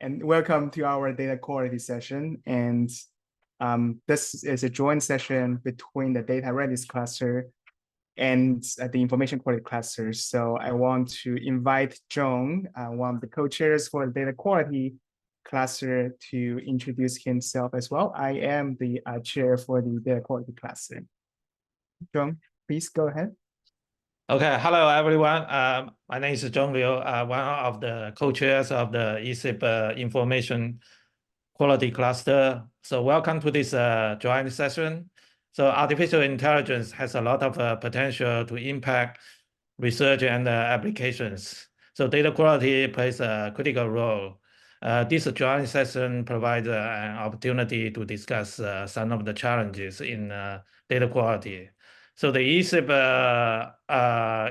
and welcome to our data quality session. And this is a joint session between the data readiness cluster and the information quality cluster. So I want to invite John, one of the co-chairs for the data quality cluster, to introduce himself as well. I am the chair for the data quality cluster. John, please go ahead. Okay, hello everyone. My name is John Liu, one of the co-chairs of the ESIP Information Quality Cluster. So welcome to this joint session. So artificial intelligence has a lot of potential to impact research and applications. So data quality plays a critical role. This joint session provides an opportunity to discuss some of the challenges in data quality. So the ESIP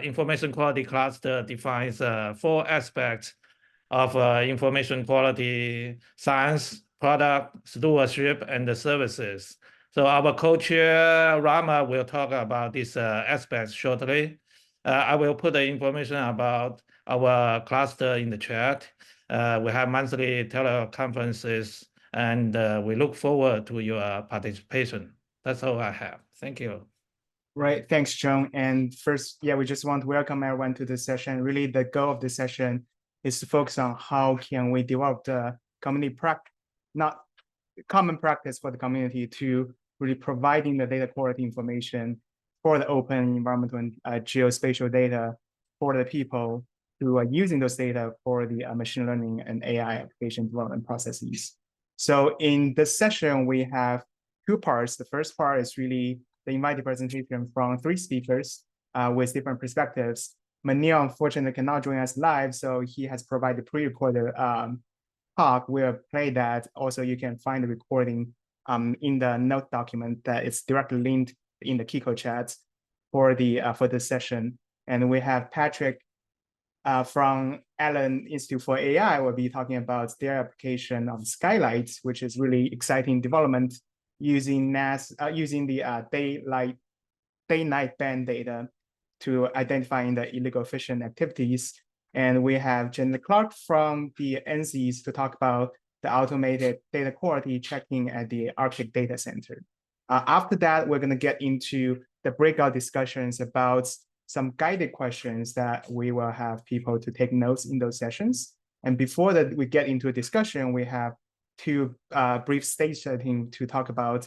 Information Quality Cluster defines 4 aspects of information quality: science, product, stewardship, and the services. So our co-chair Rama will talk about these aspects shortly. I will put the information about our cluster in the chat. We have monthly teleconferences, and we look forward to your participation. That's all I have. Thank you. Right, thanks, John. And first, we just want to welcome everyone to this session. Really, the goal of this session is to focus on how can we develop the community common practice for the community to really providing the data quality information for the open environmental and geospatial data for the people who are using those data for the machine learning and AI application development processes. So in this session, we have 2 parts. The first part is really the invited presentation from 3 speakers with different perspectives. Manil, unfortunately, cannot join us live, so he has provided pre-recorded talk. We'll play that. Also, you can find the recording in the note document that is directly linked in the Kiko chat for this session. And we have Patrick from Allen Institute for AI will be talking about their application of Skylight, which is really exciting development using the day-night band data to identifying the illegal fishing activities. And we have Jenny Clark from the NCs to talk about the automated data quality checking at the Arctic Data Center. After that, we're going to get into the breakout discussions about some guided questions that we will have people to take notes in those sessions. And before that, we get into a discussion, we have 2 brief stage setting to talk about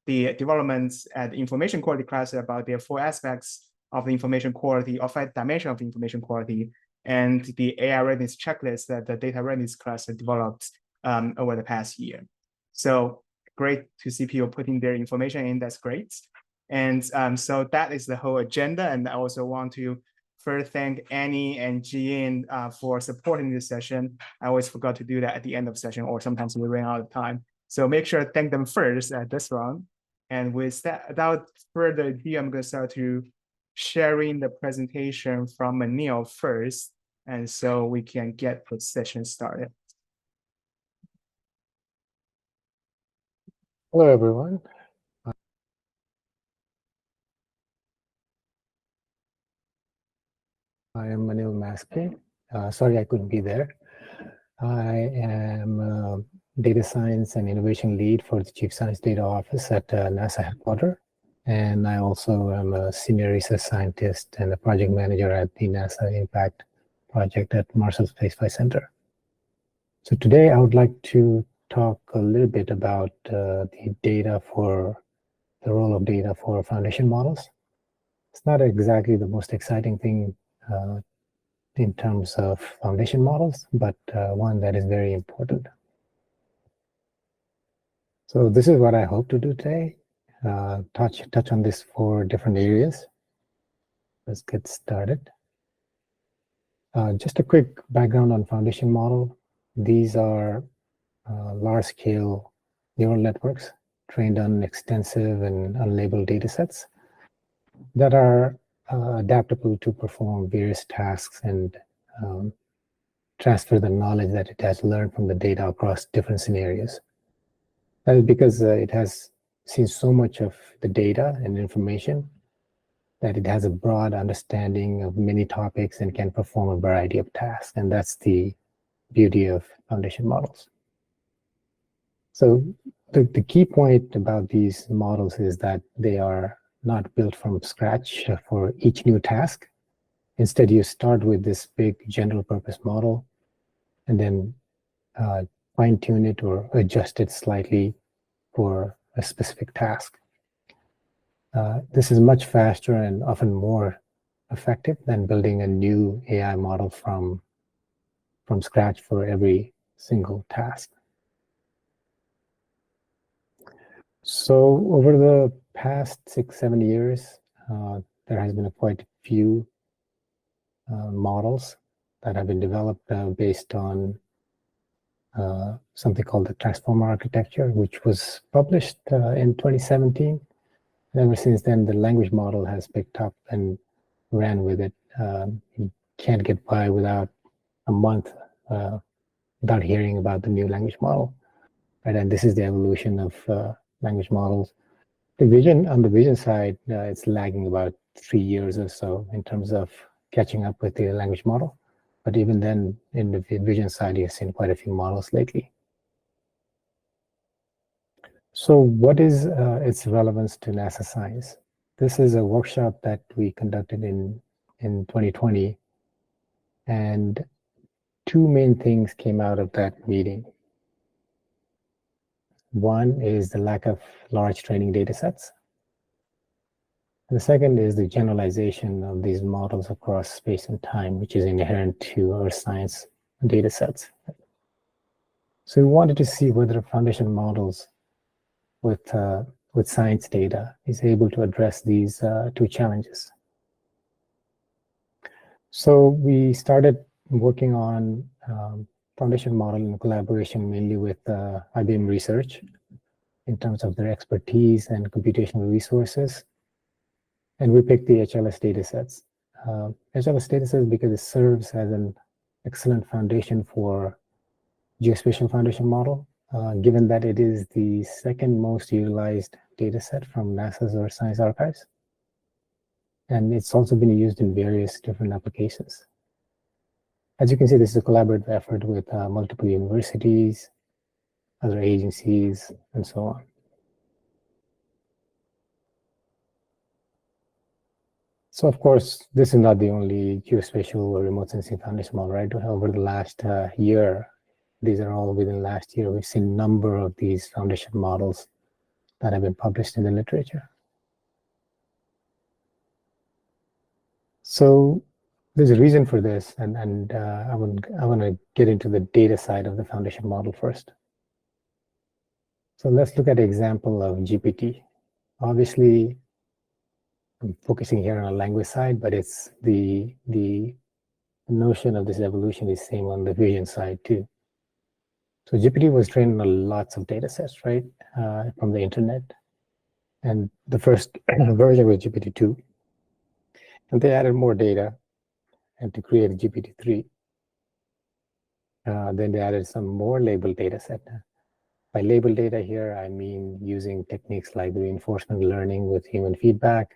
the developments at the information quality cluster about their 4 aspects of the information quality, or 5 dimensions of the information quality, and the AI readiness checklist that the data readiness cluster developed over the past year. So great to see people putting their information in, that's great. And so that is the whole agenda. And I also want to first thank Annie and Jian for supporting this session. I always forgot to do that at the end of the session, or sometimes we run out of time. So make sure to thank them first at this round. And without further ado, I'm going to start to sharing the presentation from Manil first, and so we can get the session started. Hello, everyone. I am Manil Maske. Sorry I couldn't be there. I am Data Science and Innovation Lead for the Chief Science Data Office at NASA headquarters. And I also am a Senior Research Scientist and a Project Manager at the NASA Impact Project at Marshall Space Flight Center. So today I would like to talk a little bit about the role of data for foundation models. It's not exactly the most exciting thing in terms of foundation models, but one that is very important. So this is what I hope to do today, touch on these 4 different areas. Let's get started. Just a quick background on foundation model. These are large-scale neural networks trained on extensive and unlabeled data sets that are adaptable to perform various tasks and transfer the knowledge that it has learned from the data across different scenarios. That is because it has seen so much of the data and information that it has a broad understanding of many topics and can perform a variety of tasks. And that's the beauty of foundation models. So the key point about these models is that they are not built from scratch for each new task. Instead, you start with this big general purpose model and then fine tune it or adjust it slightly for a specific task. This is much faster and often more effective than building a new AI model from scratch for every single task. So over the past 6-7 years, there has been quite a few models that have been developed based on something called the transformer architecture, which was published in 2017. And ever since then, the language model has picked up and ran with it. You can't get by without a month without hearing about the new language model. Right? And this is the evolution of language models. On the vision side, it's lagging about 3 years or so in terms of catching up with the language model. But even then, in the vision side, you've seen quite a few models lately. So what is its relevance to NASA science? This is a workshop that we conducted in 2020. And two main things came out of that meeting. One is the lack of large training data sets. And the second is the generalization of these models across space and time, which is inherent to Earth science data sets. So we wanted to see whether foundation models with science data is able to address these two challenges. So we started working on foundation model in collaboration mainly with IBM Research in terms of their expertise and computational resources. And we picked the HLS datasets. HLS datasets because it serves as an excellent foundation for geospatial foundation model, given that it is the second most utilized dataset from NASA's Earth Science Archives. And it's also been used in various different applications. As you can see, this is a collaborative effort with multiple universities, other agencies, and so on. So of course, this is not the only geospatial or remote sensing foundation model, right? Over the last year, these are all within last year, we've seen a number of these foundation models that have been published in the literature. So there's a reason for this, and I want to get into the data side of the foundation model first. So let's look at an example of GPT. Obviously, I'm focusing here on the language side, but it's the notion of this evolution is same on the vision side too. So GPT was trained on lots of data sets, right, from the internet. And the first version was GPT-2. And they added more data and to create GPT-3. Then they added some more labeled data set. By labeled data here, I mean using techniques like reinforcement learning with human feedback,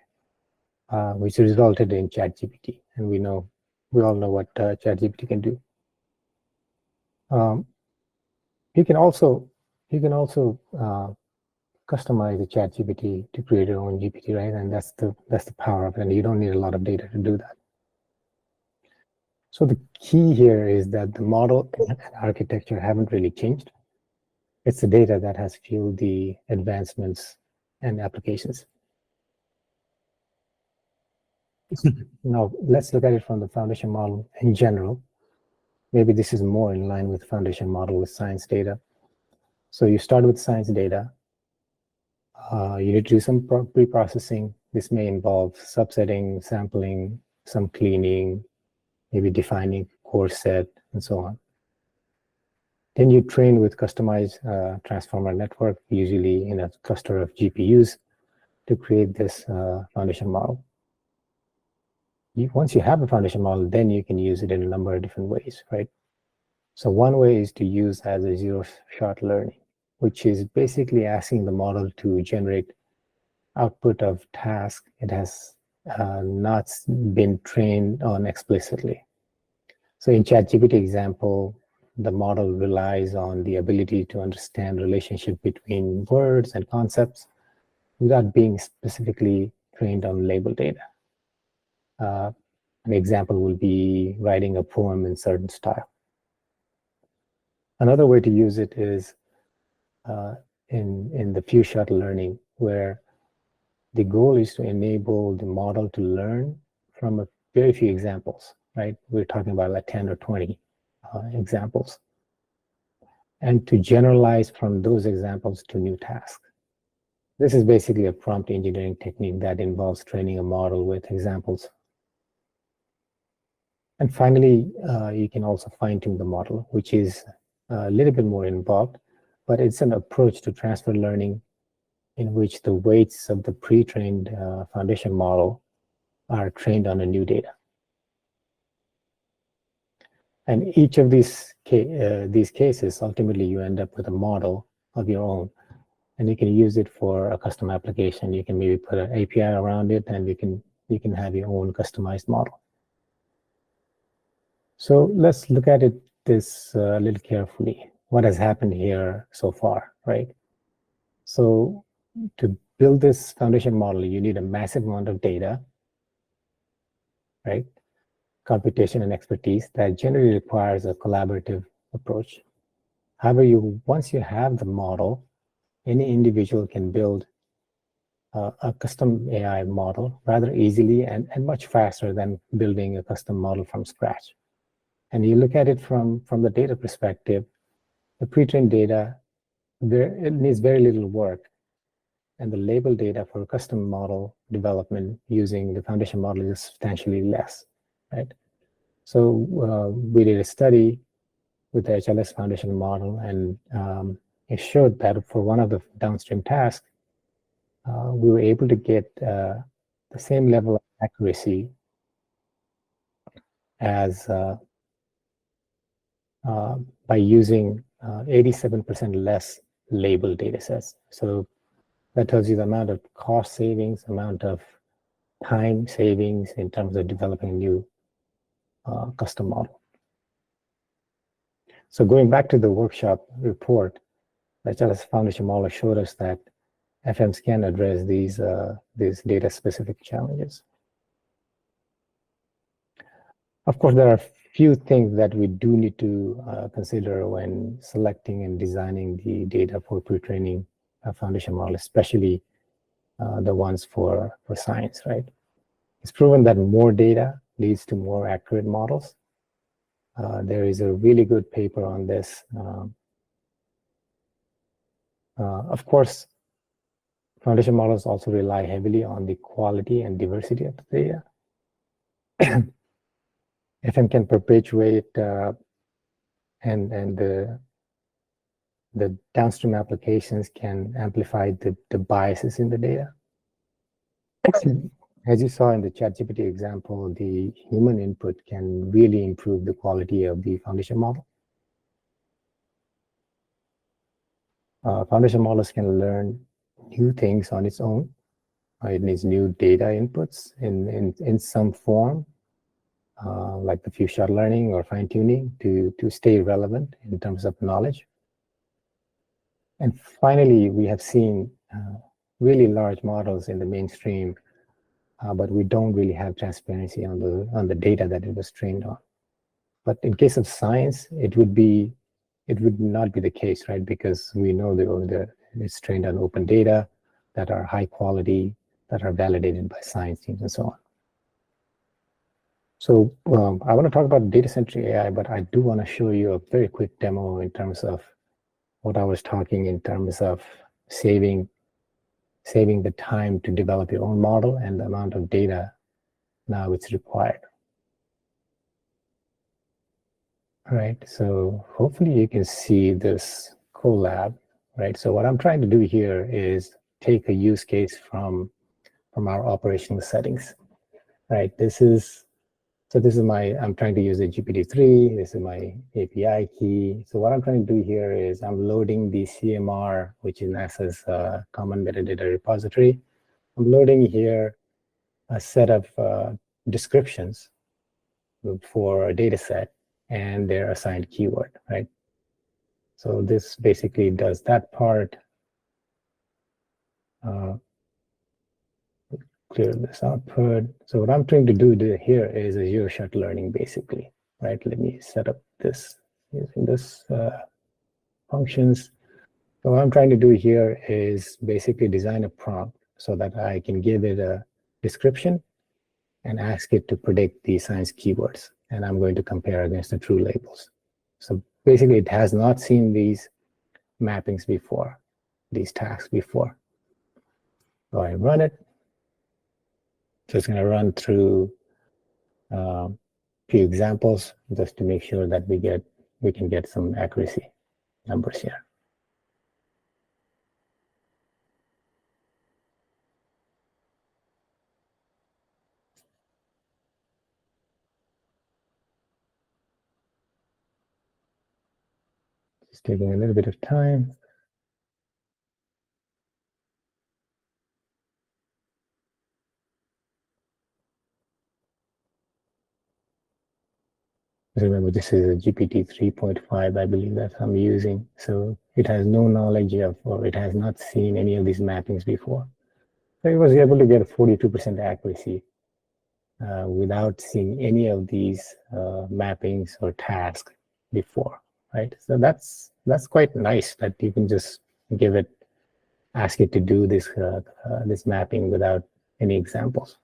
which resulted in ChatGPT. And we all know what ChatGPT can do. You can also customize the ChatGPT to create your own GPT, right? And that's the power of it. And you don't need a lot of data to do that. So the key here is that the model and architecture haven't really changed. It's the data that has fueled the advancements and applications. Now, let's look at it from the foundation model in general. Maybe this is more in line with foundation model with science data. So you start with science data. You need to do some pre-processing. This may involve subsetting, sampling, some cleaning, maybe defining course set, and so on. Then you train with customized transformer network, usually in a cluster of GPUs, to create this foundation model. Once you have a foundation model, then you can use it in a number of different ways, right? So one way is to use as a zero-shot learning, which is basically asking the model to generate output of task it has not been trained on explicitly. So in ChatGPT example, the model relies on the ability to understand relationship between words and concepts without being specifically trained on labeled data. An example will be writing a poem in certain style. Another way to use it is in the few-shot learning, where the goal is to enable the model to learn from a very few examples, right? We're talking about like 10 or 20 examples, and to generalize from those examples to new tasks. This is basically a prompt engineering technique that involves training a model with examples. And finally, you can also fine-tune the model, which is a little bit more involved, but it's an approach to transfer learning in which the weights of the pre-trained foundation model are trained on a new data. And each of these cases, ultimately you end up with a model of your own, and you can use it for a custom application. You can maybe put an API around it, and you can have your own customized model. So let's look at this a little carefully. What has happened here so far, right? So to build this foundation model, you need a massive amount of data, right? Computation and expertise that generally requires a collaborative approach. However, once you have the model, any individual can build a custom AI model rather easily and much faster than building a custom model from scratch. And you look at it from the data perspective, the pre-trained data, it needs very little work. And the label data for custom model development using the foundation model is substantially less, right? So we did a study with the HLS foundation model, and it showed that for one of the downstream tasks, we were able to get the same level of accuracy as by using 87% less labeled data sets. So that tells you the amount of cost savings, amount of time savings in terms of developing a new custom model. So going back to the workshop report, the HLS foundation model showed us that FMs can address these data-specific challenges. Of course, there are few things that we do need to consider when selecting and designing the data for pre-training a foundation model, especially the ones for science, right? It's proven that more data leads to more accurate models. There is a really good paper on this. Of course, foundation models also rely heavily on the quality and diversity of the data. FM can perpetuate and the downstream applications can amplify the biases in the data. As you saw in the ChatGPT example, the human input can really improve the quality of the foundation model. Foundation models can learn new things on its own. It needs new data inputs in some form, like the few-shot learning or fine-tuning to stay relevant in terms of knowledge. And finally, we have seen really large models in the mainstream, but we don't really have transparency on the data that it was trained on. But in case of science, it would not be the case, right? Because we know it's trained on open data that are high quality, that are validated by science teams and so on. So I want to talk about data-centric AI, but I do want to show you a very quick demo in terms of what I was talking in terms of saving the time to develop your own model and the amount of data now it's required. All right, so hopefully you can see this Colab, right? So what I'm trying to do here is take a use case from our operational settings, right? I'm trying to use a GPT-3. This is my API key. So what I'm trying to do here is I'm loading the CMR, which is NASA's Common Metadata Repository. I'm loading here a set of descriptions for a data set. and their assigned keyword, right? So this basically does that part. Clear this output. So what I'm trying to do here is a zero-shot learning, basically, right? Let me set up this using this functions. So what I'm trying to do here is basically design a prompt so that I can give it a description and ask it to predict the science keywords. And I'm going to compare against the true labels. So basically it has not seen these mappings before, these tags before. So I run it. So it's going to run through a few examples just to make sure that we can get some accuracy numbers here. Just taking a little bit of time. Remember, this is a GPT 3.5, I believe that I'm using. So it has no knowledge of, or it has not seen any of these mappings before. So it was able to get a 42% accuracy without seeing any of these mappings or tasks before, right? So that's quite nice that you can just ask it to do this this mapping without any examples.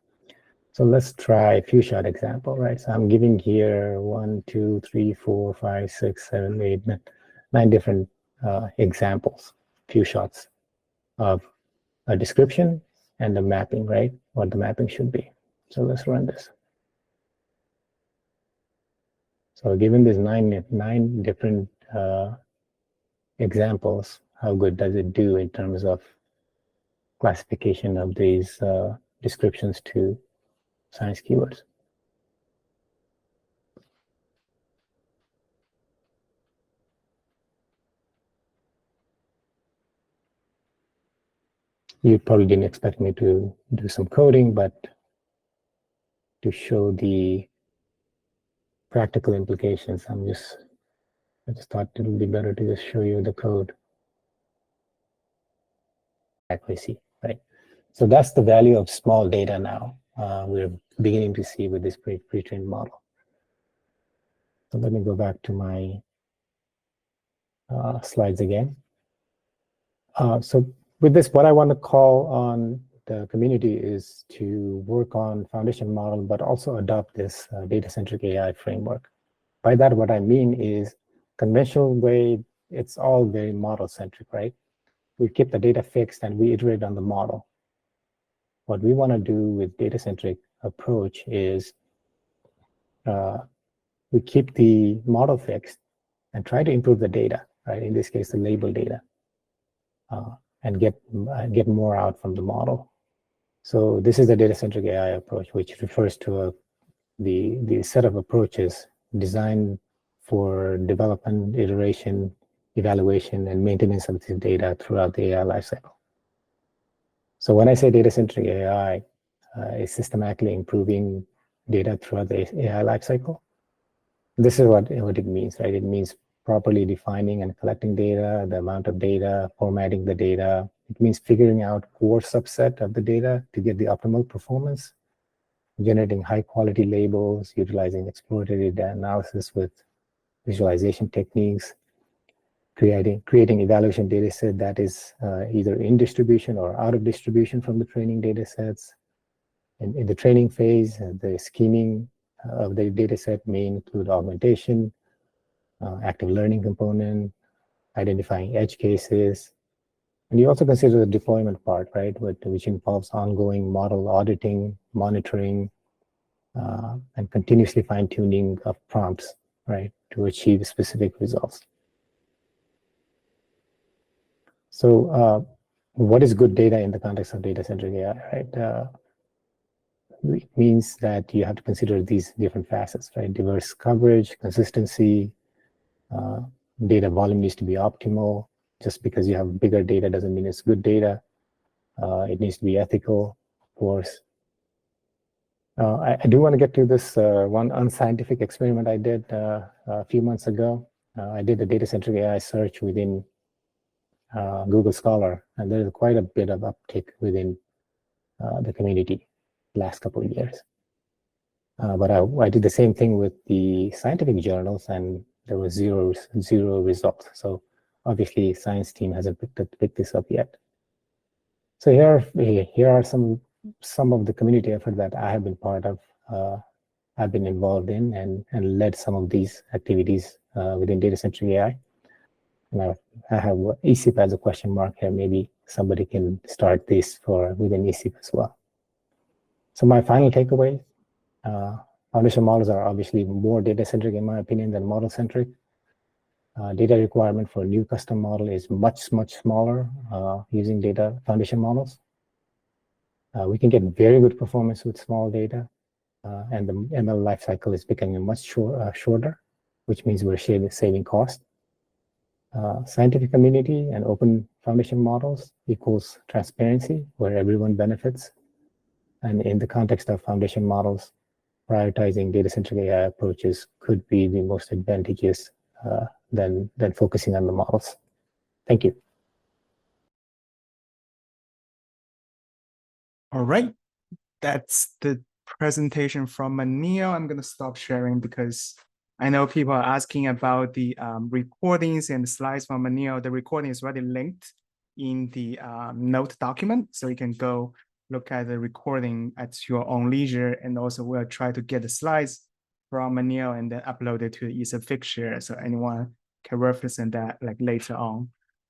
So let's try a few shot example, right? So I'm giving here 1, 2, 3, 4, 5, 6, 7, 8, 9 different examples, few shots of a description and the mapping, right? What the mapping should be. So let's run this. So given these nine different examples, how good does it do in terms of classification of these descriptions to science keywords? You probably didn't expect me to do some coding, but to show the practical implications, I just thought it would be better to just show you the code. Accuracy, right? So that's the value of small data now. We're beginning to see with this pre-trained model. So let me go back to my slides again. So with this, what I want to call on the community is to work on foundation model, but also adopt this data-centric AI framework. By that, what I mean is conventional way, it's all very model-centric, right? We keep the data fixed and we iterate on the model. What we want to do with data-centric approach is we keep the model fixed and try to improve the data, right? In this case, the label data, and get more out from the model. So this is the data-centric AI approach, which refers to the set of approaches designed for development, iteration, evaluation, and maintenance of this data throughout the AI lifecycle. So when I say data-centric AI, is systematically improving data throughout the AI lifecycle. This is what it means, right? It means properly defining and collecting data, the amount of data, formatting the data. It means figuring out core subset of the data to get the optimal performance, generating high quality labels, utilizing exploratory data analysis with visualization techniques, creating evaluation data set that is either in distribution or out of distribution from the training data sets. In the training phase, the scheming of the data set may include augmentation, active learning component, identifying edge cases. And you also consider the deployment part, right, which involves ongoing model auditing, monitoring, and continuously fine-tuning of prompts, right, to achieve specific results. So what is good data in the context of data-centric AI, right? It means that you have to consider these different facets, right? Diverse coverage, consistency, data volume needs to be optimal. Just because you have bigger data doesn't mean it's good data. It needs to be ethical, of course. I do want to get to this one unscientific experiment I did a few months ago. I did a data-centric AI search within Google Scholar, and there's quite a bit of uptick within the community last couple of years. But I did the same thing with the scientific journals, and there was zero results. So obviously, science team hasn't picked this up yet. So here are some of the community effort that I have been part of. I've been involved in and led some of these activities within data-centric AI. And I have ECIP as a question mark here. Maybe somebody can start this within ECIP as well. So my final takeaway, foundation models are obviously more data-centric in my opinion than model-centric. Data requirement for a new custom model is much smaller using data foundation models. We can get very good performance with small data, and the ML lifecycle is becoming much shorter, which means we're saving cost. Scientific community and open foundation models equals transparency, where everyone benefits. And in the context of foundation models, prioritizing data-centric AI approaches could be the most advantageous than focusing on the models. Thank you. All right, that's the presentation from Manil. I'm going to stop sharing because I know people are asking about the recordings and slides from Manil. The recording is already linked in the note document, so you can go look at the recording at your own leisure. And also we'll try to get the slides from Manil and then upload it to the ESA Figshare, so anyone can reference that like later on.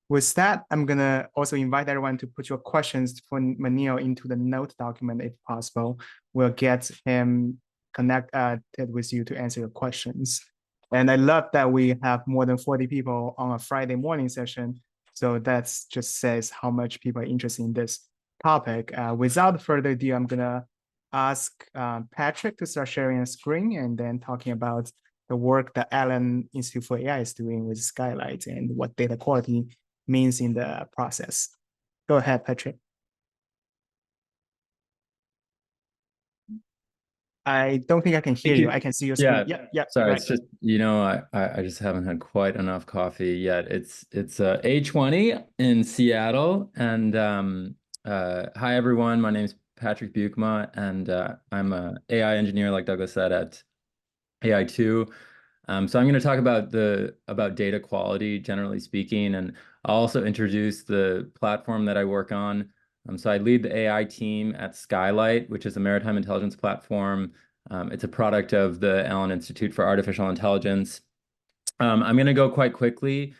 With that, I'm gonna also invite everyone to put your questions for Manil into the note document if possible. We'll get him connected with you to answer your questions. And I love that we have more than 40 people on a Friday morning session. So that just says how much people are interested in this topic. Without further ado, I'm gonna ask Patrick to start sharing a screen and then talking about the work that Allen Institute for AI is doing with Skylight and what data quality means in the process. Go ahead, Patrick. I don't think I can hear you. I can see your screen. Yeah. Sorry, right. it's just, I just haven't had quite enough coffee yet. It's 8:20 in Seattle, and hi everyone. My name's Patrick Buikma, and I'm an AI engineer, like Douglas said, at AI2. So I'm going to talk about data quality, generally speaking, and I'll also introduce the platform that I work on. So I lead the AI team at Skylight, which is a maritime intelligence platform. It's a product of the Allen Institute for Artificial Intelligence. I'm going to go quite quickly,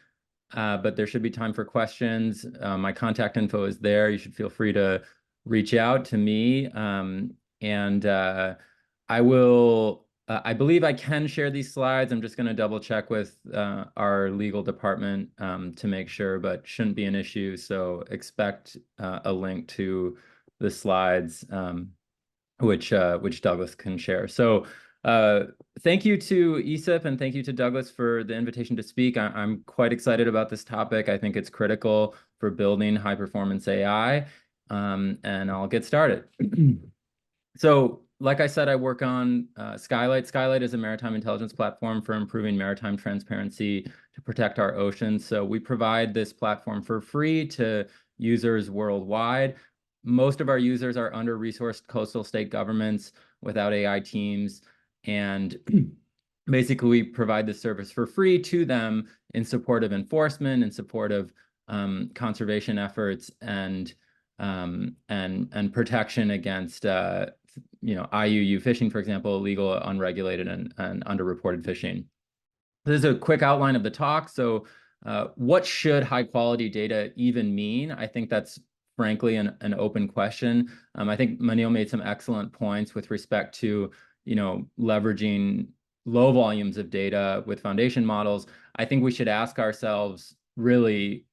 but there should be time for questions. My contact info is there. You should feel free to reach out to me. I believe I can share these slides. I'm just going to double check with our legal department to make sure, but shouldn't be an issue. So expect a link to the slides, which Douglas can share. So thank you to ESIP and thank you to Douglas for the invitation to speak. I'm quite excited about this topic. I think it's critical for building high performance AI. And I'll get started. So, like I said, I work on Skylight. Skylight is a maritime intelligence platform for improving maritime transparency to protect our oceans. So we provide this platform for free to users worldwide. Most of our users are under-resourced coastal state governments without AI teams. And basically, we provide this service for free to them in support of enforcement, in support of conservation efforts, and protection against IUU fishing, for example, illegal, unregulated, and underreported fishing. This is a quick outline of the talk. So what should high quality data even mean? I think that's frankly an open question. I think Manil made some excellent points with respect to leveraging low volumes of data with foundation models. I think we should ask ourselves, really,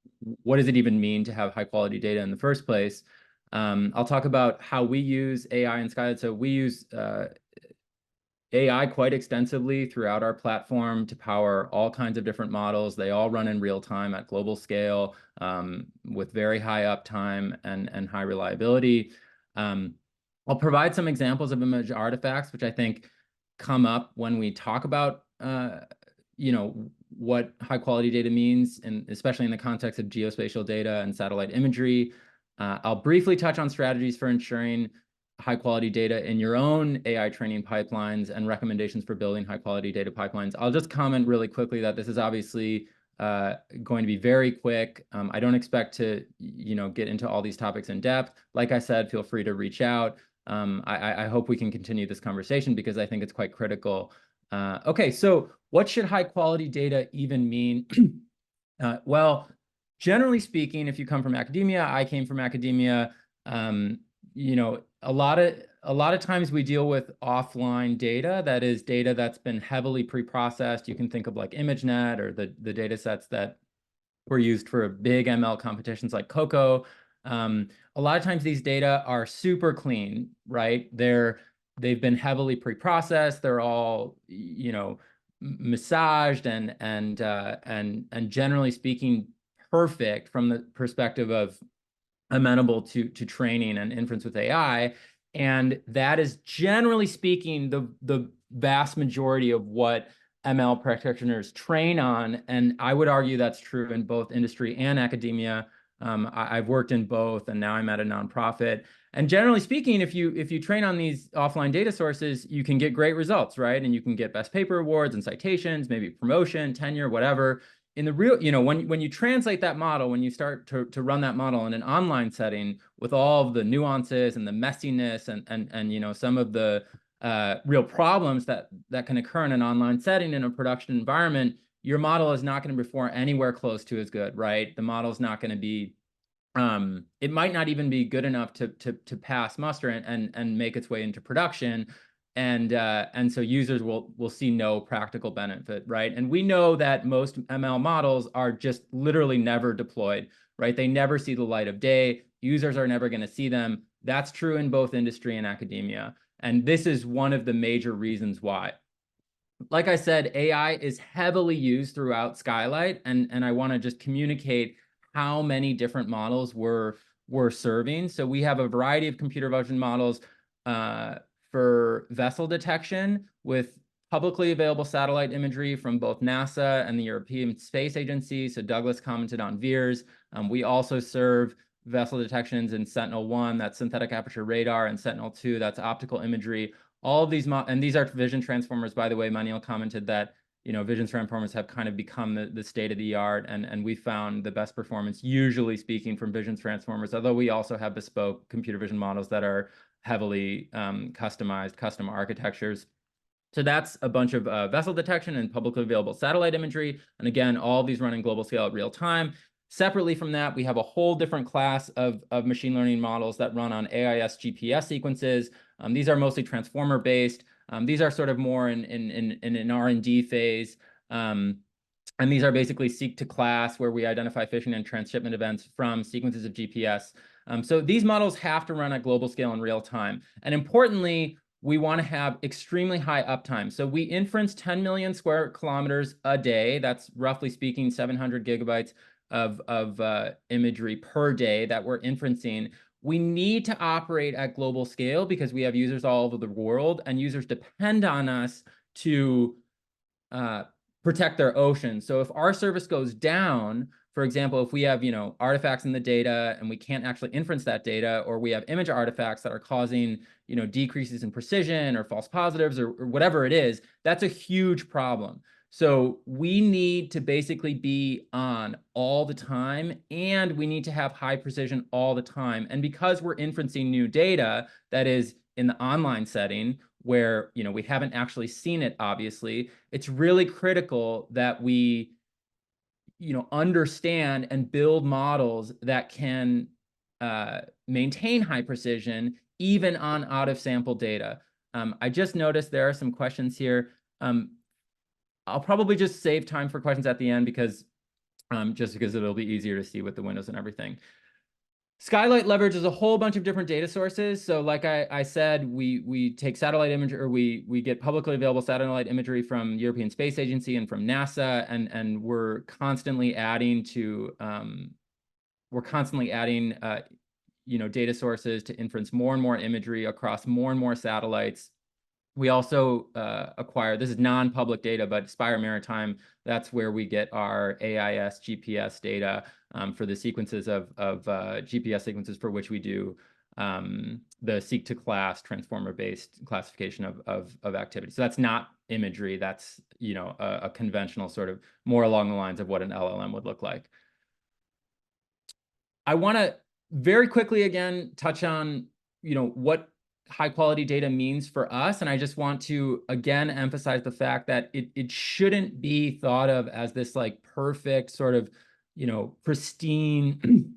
what does it even mean to have high quality data in the first place? I'll talk about how we use AI in Skylight. So we use AI quite extensively throughout our platform to power all kinds of different models. They all run in real time at global scale with very high uptime and high reliability. I'll provide some examples of image artifacts, which I think come up when we talk about, you know, what high quality data means, and especially in the context of geospatial data and satellite imagery. I'll briefly touch on strategies for ensuring high quality data in your own AI training pipelines and recommendations for building high quality data pipelines. I'll just comment really quickly that this is obviously going to be very quick. I don't expect to, you know, get into all these topics in depth. Like I said, feel free to reach out. I hope we can continue this conversation because I think it's quite critical. Okay, so what should high quality data even mean? Well, generally speaking, if you come from academia, I came from academia, you know, a lot of times we deal with offline data, that is data that's been heavily pre-processed. You can think of like ImageNet or the data sets that were used for big ML competitions like COCO. A lot of times these data are super clean, right? They've been heavily pre-processed. They're all, you know, massaged and generally speaking, perfect from the perspective of amenable to training and inference with AI. And that is generally speaking the vast majority of what ML practitioners train on. And I would argue that's true in both industry and academia. I've worked in both, and now I'm at a nonprofit. And generally speaking, if you train on these offline data sources, you can get great results, right? And you can get best paper awards and citations, maybe promotion, tenure, whatever. In the real, you know, when you translate that model, when you start to run that model in an online setting with all of the nuances and the messiness and you know, some of the real problems that can occur in an online setting in a production environment, your model is not going to perform anywhere close to as good, right? The model is not going to be, it might not even be good enough to pass muster and make its way into production. And so users will see no practical benefit, right? And we know that most ML models are just literally never deployed, right? They never see the light of day. Users are never going to see them. That's true in both industry and academia. And this is one of the major reasons why. Like I said, AI is heavily used throughout Skylight, and I want to just communicate how many different models we're serving. So we have a variety of computer vision models for vessel detection with publicly available satellite imagery from both NASA and the European Space Agency. So Douglas commented on VIIRS. We also serve vessel detections in Sentinel-1, that's synthetic aperture radar, and Sentinel-2, that's optical imagery. All of these, and these are vision transformers, by the way. Maniel commented that, you know, vision transformers have kind of become the state of the art, and we found the best performance, usually speaking, from vision transformers, although we also have bespoke computer vision models that are heavily customized, custom architectures. So that's a bunch of vessel detection and publicly available satellite imagery. And again, all of these run in global scale at real time. Separately from that, we have a whole different class of machine learning models that run on AIS GPS sequences. These are mostly transformer based. These are sort of more in an R&D phase. And these are basically seek to class, where we identify phishing and transshipment events from sequences of GPS. So these models have to run at global scale in real time. And importantly, we want to have extremely high uptime. So we inference 10 million square kilometers a day. That's roughly speaking 700 gigabytes of imagery per day that we're inferencing. We need to operate at global scale because we have users all over the world, and users depend on us to protect their oceans. So if our service goes down, for example, if we have, you know, artifacts in the data and we can't actually inference that data, or we have image artifacts that are causing, you know, decreases in precision or false positives or whatever it is, that's a huge problem. So we need to basically be on all the time, and we need to have high precision all the time. And because we're inferencing new data that is in the online setting where, you know, we haven't actually seen it, obviously, it's really critical that we, you know, understand and build models that can maintain high precision even on out of sample data. I just noticed there are some questions here. I'll probably just save time for questions at the end because it'll be easier to see with the windows and everything. Skylight leverages a whole bunch of different data sources. So like I said, we take satellite imagery, or we get publicly available satellite imagery from European Space Agency and from NASA, and we're constantly adding to data sources to inference more and more imagery across more and more satellites. We also acquire, this is non-public data, but Spire Maritime, that's where we get our AIS GPS data for the sequences of GPS sequences for which we do the seek to class transformer-based classification of activity. So that's not imagery, that's a conventional sort of more along the lines of what an LLM would look like. I want to very quickly again touch on what high quality data means for us. And I just want to again emphasize the fact that it shouldn't be thought of as this like perfect sort of pristine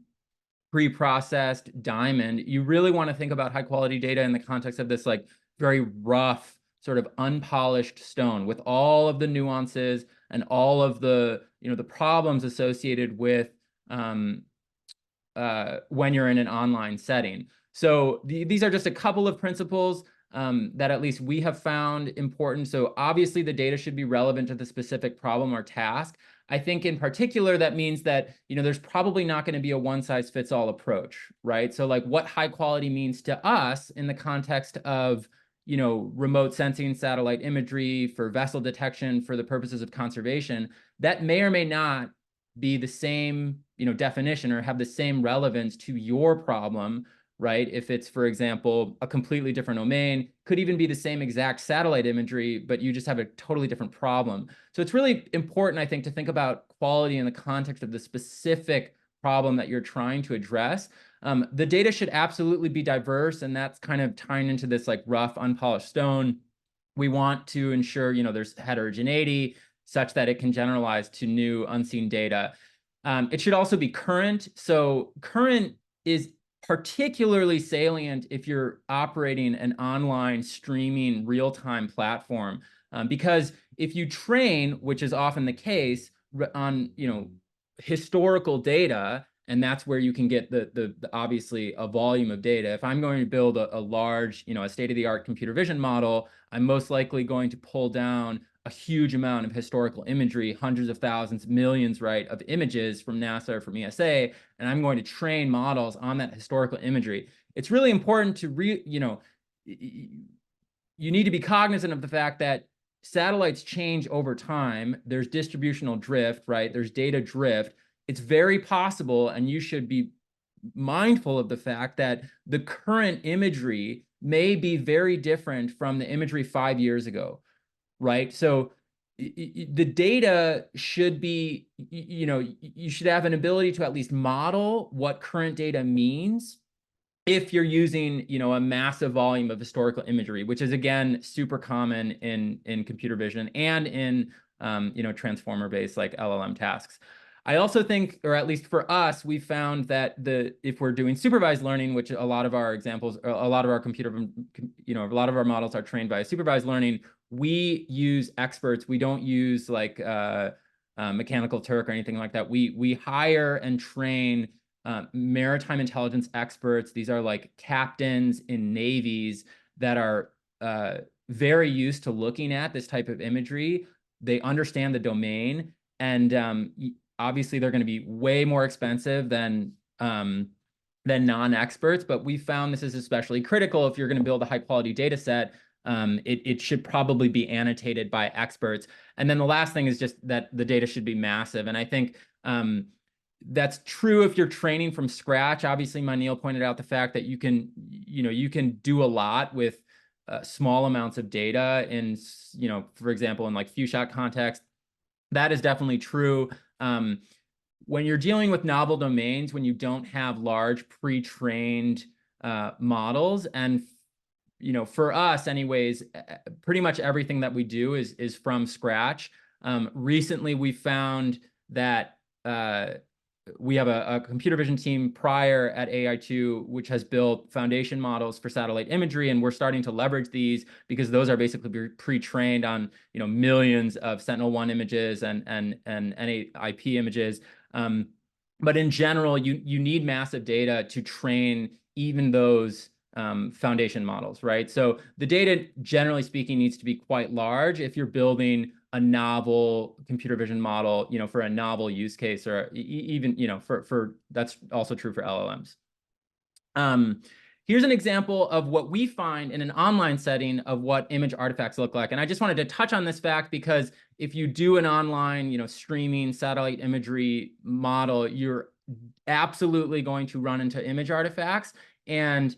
pre-processed diamond. You really want to think about high quality data in the context of this like very rough sort of unpolished stone with all of the nuances and all of the the problems associated with when you're in an online setting. So these are just a couple of principles that at least we have found important. So obviously the data should be relevant to the specific problem or task. I think in particular, that means that, there's probably not going to be a one size fits all approach, right? So like what high quality means to us in the context of, remote sensing, satellite imagery, for vessel detection, for the purposes of conservation, that may or may not be the same, definition or have the same relevance to your problem, right? If it's, for example, a completely different domain, could even be the same exact satellite imagery, but you just have a totally different problem. So it's really important, I think, to think about quality in the context of the specific problem that you're trying to address. The data should absolutely be diverse, and that's kind of tying into this like rough, unpolished stone. We want to ensure, there's heterogeneity such that it can generalize to new unseen data. It should also be current. So current is particularly salient if you're operating an online streaming real-time platform, because if you train, which is often the case, on historical data, and that's where you can get the obviously a volume of data. If I'm going to build a large, a state-of-the-art computer vision model, I'm most likely going to pull down a huge amount of historical imagery, hundreds of thousands, millions, right, of images from NASA or from ESA, and I'm going to train models on that historical imagery. It's really important to you need to be cognizant of the fact that satellites change over time. There's distributional drift, right? There's data drift. It's very possible, and you should be mindful of the fact that the current imagery may be very different from the imagery 5 years ago. Right. So the data should be, you should have an ability to at least model what current data means if you're using, a massive volume of historical imagery, which is, again, super common in computer vision and in, transformer-based like LLM tasks. I also think, or at least for us, we found that if we're doing supervised learning, which a lot of our examples, a lot of our a lot of our models are trained by supervised learning, we use experts. We don't use like Mechanical Turk or anything like that. We hire and train maritime intelligence experts. These are like captains in navies that are very used to looking at this type of imagery. They understand the domain, and obviously they're going to be way more expensive than non-experts, but we found this is especially critical if you're going to build a high quality data set. It should probably be annotated by experts. And then the last thing is just that the data should be massive. And I think that's true if you're training from scratch. Obviously, Manil pointed out the fact that you can do a lot with small amounts of data in, for example, in like few shot context. That is definitely true. When you're dealing with novel domains, when you don't have large pre-trained models, and for us anyways, pretty much everything that we do is from scratch. Recently, we found that we have a computer vision team prior at AI2, which has built foundation models for satellite imagery, and we're starting to leverage these because those are basically pre-trained on millions of Sentinel-1 images and NAIP images. But in general, you need massive data to train even those foundation models, right? So the data, generally speaking, needs to be quite large if you're building a novel computer vision model, for a novel use case, or even, for that's also true for LLMs. Here's an example of what we find in an online setting of what image artifacts look like. And I just wanted to touch on this fact because if you do an online, streaming satellite imagery model, you're absolutely going to run into image artifacts, and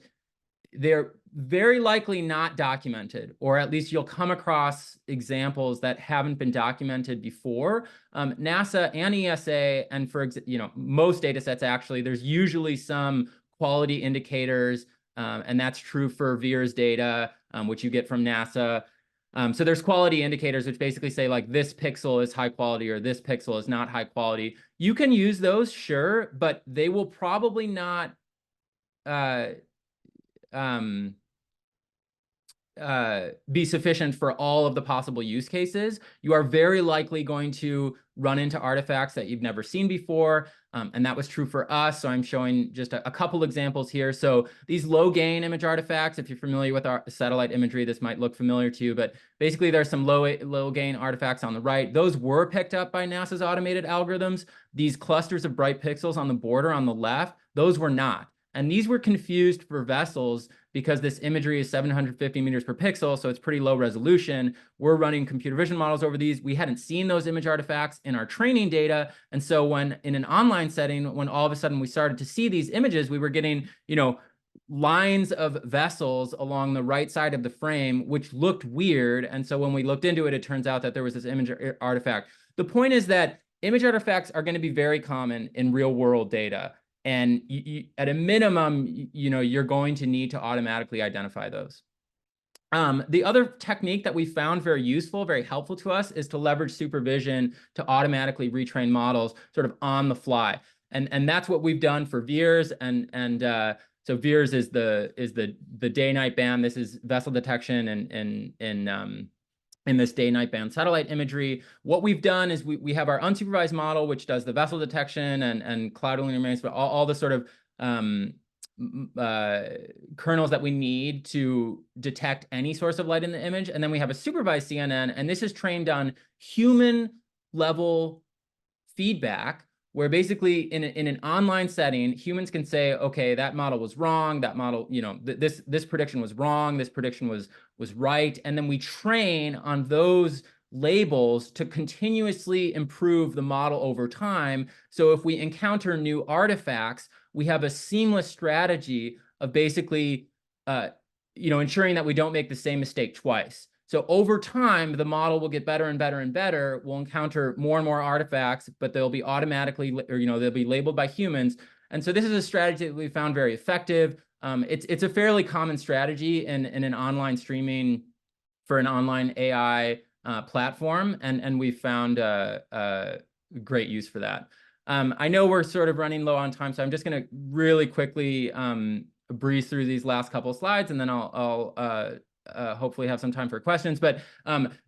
they're very likely not documented, or at least you'll come across examples that haven't been documented before. NASA and ESA, and for most data sets, actually, there's usually some quality indicators, and that's true for VIIRS data, which you get from NASA. So there's quality indicators which basically say like this pixel is high quality or this pixel is not high quality. You can use those, sure, but they will probably not be sufficient for all of the possible use cases. You are very likely going to run into artifacts that you've never seen before, and that was true for us. So I'm showing just a couple examples here. So these low gain image artifacts, if you're familiar with our satellite imagery, this might look familiar to you, but basically there's some low gain artifacts on the right. Those were picked up by NASA's automated algorithms. These clusters of bright pixels on the border on the left, those were not. And these were confused for vessels because this imagery is 750 meters per pixel, so it's pretty low resolution. We're running computer vision models over these. We hadn't seen those image artifacts in our training data. And so when in an online setting, when all of a sudden we started to see these images, we were getting, lines of vessels along the right side of the frame, which looked weird. And so when we looked into it, it turns out that there was this image artifact. The point is that image artifacts are going to be very common in real world data. And at a minimum, you're going to need to automatically identify those. The other technique that we found very useful, very helpful to us, is to leverage supervision to automatically retrain models sort of on the fly. And that's what we've done for VIIRS. So VIIRS is the day-night band. This is vessel detection in this day-night band satellite imagery. What we've done is we have our unsupervised model, which does the vessel detection and cloud illumination, but all the sort of kernels that we need to detect any source of light in the image. And then we have a supervised CNN, and this is trained on human-level feedback, where basically in an online setting, humans can say, okay, that model was wrong, that model, this prediction was wrong, this prediction was right. And then we train on those labels to continuously improve the model over time. So if we encounter new artifacts, we have a seamless strategy of basically, ensuring that we don't make the same mistake twice. So over time, the model will get better and better and better. We'll encounter more and more artifacts, but they'll be automatically, they'll be labeled by humans. And so this is a strategy that we found very effective. It's a fairly common strategy in an online streaming for an online AI platform, and we found great use for that. I know we're sort of running low on time, so I'm just going to really quickly breeze through these last couple of slides, and then I'll hopefully have some time for questions. But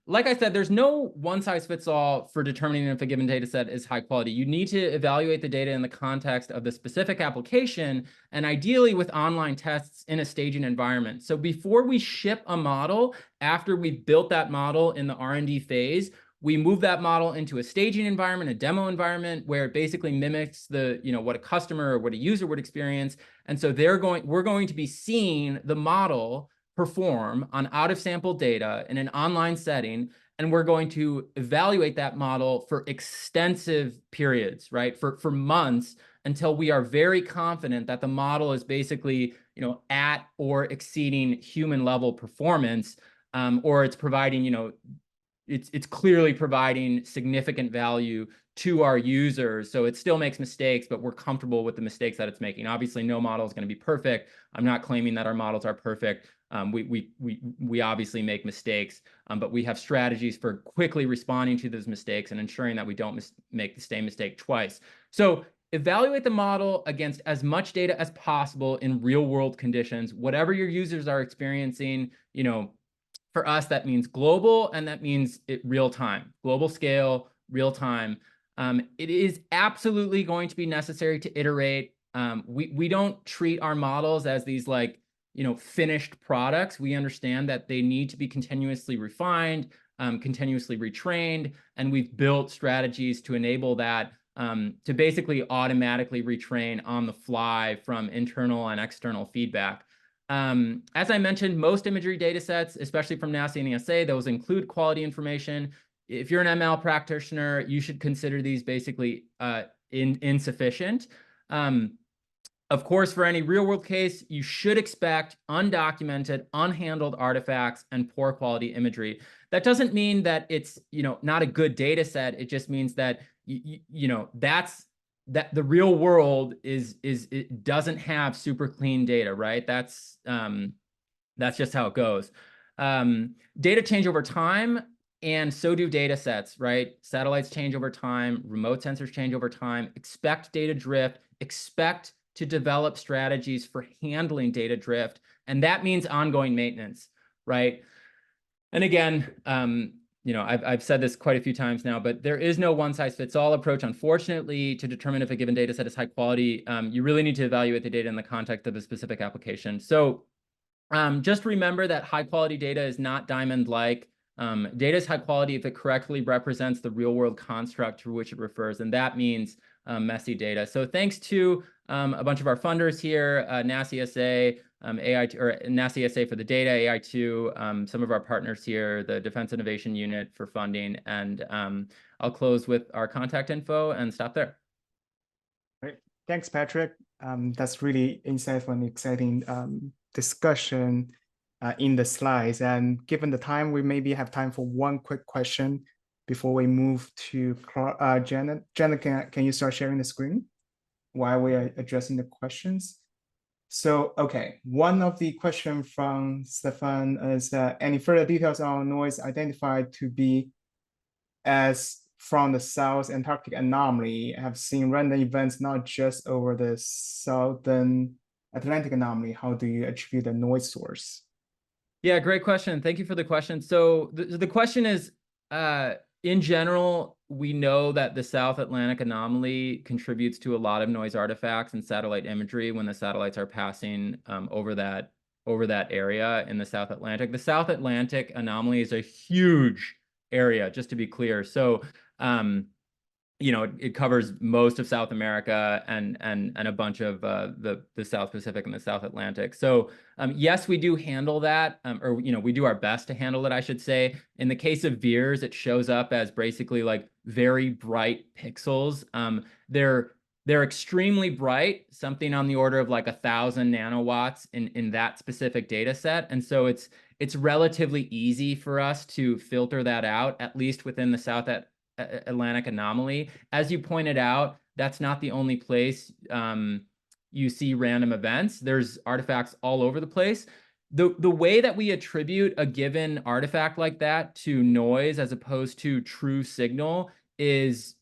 like I said, there's no one-size-fits-all for determining if a given data set is high quality. You need to evaluate the data in the context of the specific application, and ideally with online tests in a staging environment. So before we ship a model, after we've built that model in the R&D phase, we move that model into a staging environment, a demo environment, where it basically mimics the, what a customer or what a user would experience. And so we're going to be seeing the model perform on out-of-sample data in an online setting, and we're going to evaluate that model for extensive periods, right? For months, until we are very confident that the model is basically, at or exceeding human-level performance, or it's providing, it's clearly providing significant value to our users. So it still makes mistakes, but we're comfortable with the mistakes that it's making. Obviously, no model is going to be perfect. I'm not claiming that our models are perfect. We obviously make mistakes, but we have strategies for quickly responding to those mistakes and ensuring that we don't make the same mistake twice. So evaluate the model against as much data as possible in real world conditions, whatever your users are experiencing. For us, that means global, and that means real time, global scale, real time. It is absolutely going to be necessary to iterate. We don't treat our models as these finished products. We understand that they need to be continuously refined, continuously retrained, and we've built strategies to enable that to basically automatically retrain on the fly from internal and external feedback. As I mentioned, most imagery data sets, especially from NASA and ESA, those include quality information. If you're an ML practitioner, you should consider these basically insufficient. Of course, for any real-world case, you should expect undocumented, unhandled artifacts and poor quality imagery. That doesn't mean that it's, not a good data set. It just means that that the real world it doesn't have super clean data, right? That's just how it goes. Data change over time, and so do data sets, right? Satellites change over time, remote sensors change over time. Expect data drift, expect to develop strategies for handling data drift, and that means ongoing maintenance, right? And again, I've said this quite a few times now, but there is no one-size-fits-all approach. Unfortunately, to determine if a given data set is high quality, you really need to evaluate the data in the context of a specific application. So just remember that high-quality data is not diamond-like. Data is high quality if it correctly represents the real-world construct to which it refers, and that means messy data. So thanks to a bunch of our funders here, NASA ESA, NASA ESA for the data, AI2, some of our partners here, the Defense Innovation Unit for funding, and I'll close with our contact info and stop there. Great. Thanks, Patrick. That's really insightful and exciting discussion in the slides. And given the time, we maybe have time for one quick question before we move to Janet. Janet, can you start sharing the screen while we are addressing the questions? So, okay, one of the questions from Stefan is any further details on noise identified to be as from the South Antarctic anomaly have seen random events, not just over the Southern Atlantic anomaly. How do you attribute the noise source? Yeah, great question. Thank you for the question. So the question is, in general, we know that the South Atlantic anomaly contributes to a lot of noise artifacts and satellite imagery when the satellites are passing over that area in the South Atlantic. The South Atlantic anomaly is a huge area, just to be clear. So, it covers most of South America and a bunch of the South Pacific and the South Atlantic. So yes, we do handle that, or we do our best to handle it, I should say. In the case of VIIRS, it shows up as basically like very bright pixels. They're extremely bright, something on the order of like 1,000 nanowatts in that specific data set. And so it's relatively easy for us to filter that out, at least within the South Atlantic anomaly. As you pointed out, that's not the only place you see random events. There's artifacts all over the place. The way that we attribute a given artifact like that to noise as opposed to true signal is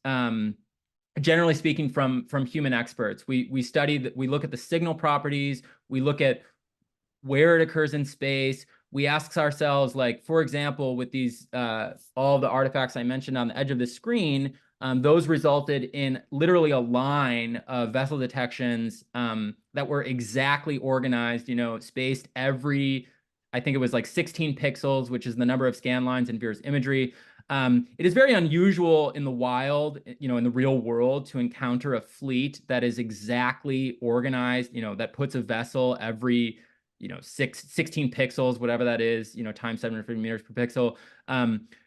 generally speaking from human experts. We study that, we look at the signal properties, we look at where it occurs in space. We ask ourselves, like, for example, with these all the artifacts I mentioned on the edge of the screen, those resulted in literally a line of vessel detections that were exactly organized, spaced every, I think it was like 16 pixels, which is the number of scan lines in VIIRS imagery. It is very unusual in the wild, in the real world, to encounter a fleet that is exactly organized, that puts a vessel every 16 pixels, whatever that is, times 750 meters per pixel.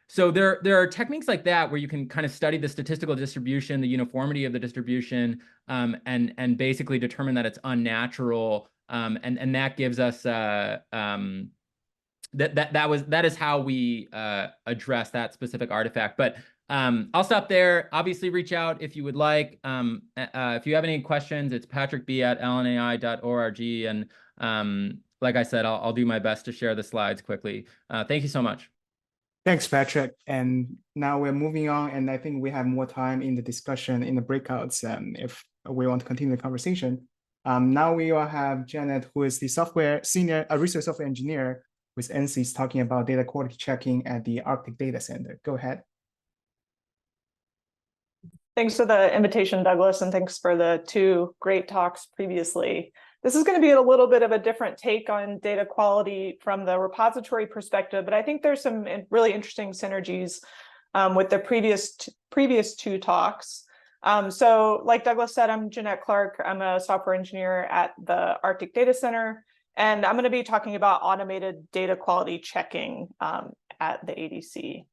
So there are techniques like that where you can kind of study the statistical distribution, the uniformity of the distribution, and basically determine that it's unnatural. And that gives us that is how we address that specific artifact. But I'll stop there. Obviously, reach out if you would like. If you have any questions, it's patrickb@lnai.org. And like I said, I'll do my best to share the slides quickly. Thank you so much. Thanks, Patrick. And now we're moving on, and I think we have more time in the discussion in the breakouts if we want to continue the conversation. Now we will have Janet, who is the senior research software engineer with NCEAS, talking about data quality checking at the Arctic Data Center. Go ahead. Thanks for the invitation, Douglas, and thanks for the two great talks previously. This is going to be a little bit of a different take on data quality from the repository perspective, but I think there's some really interesting synergies with the previous two talks. So like Douglas said, I'm Jeanette Clark. I'm a software engineer at the Arctic Data Center, and I'm going to be talking about automated data quality checking at the ADC.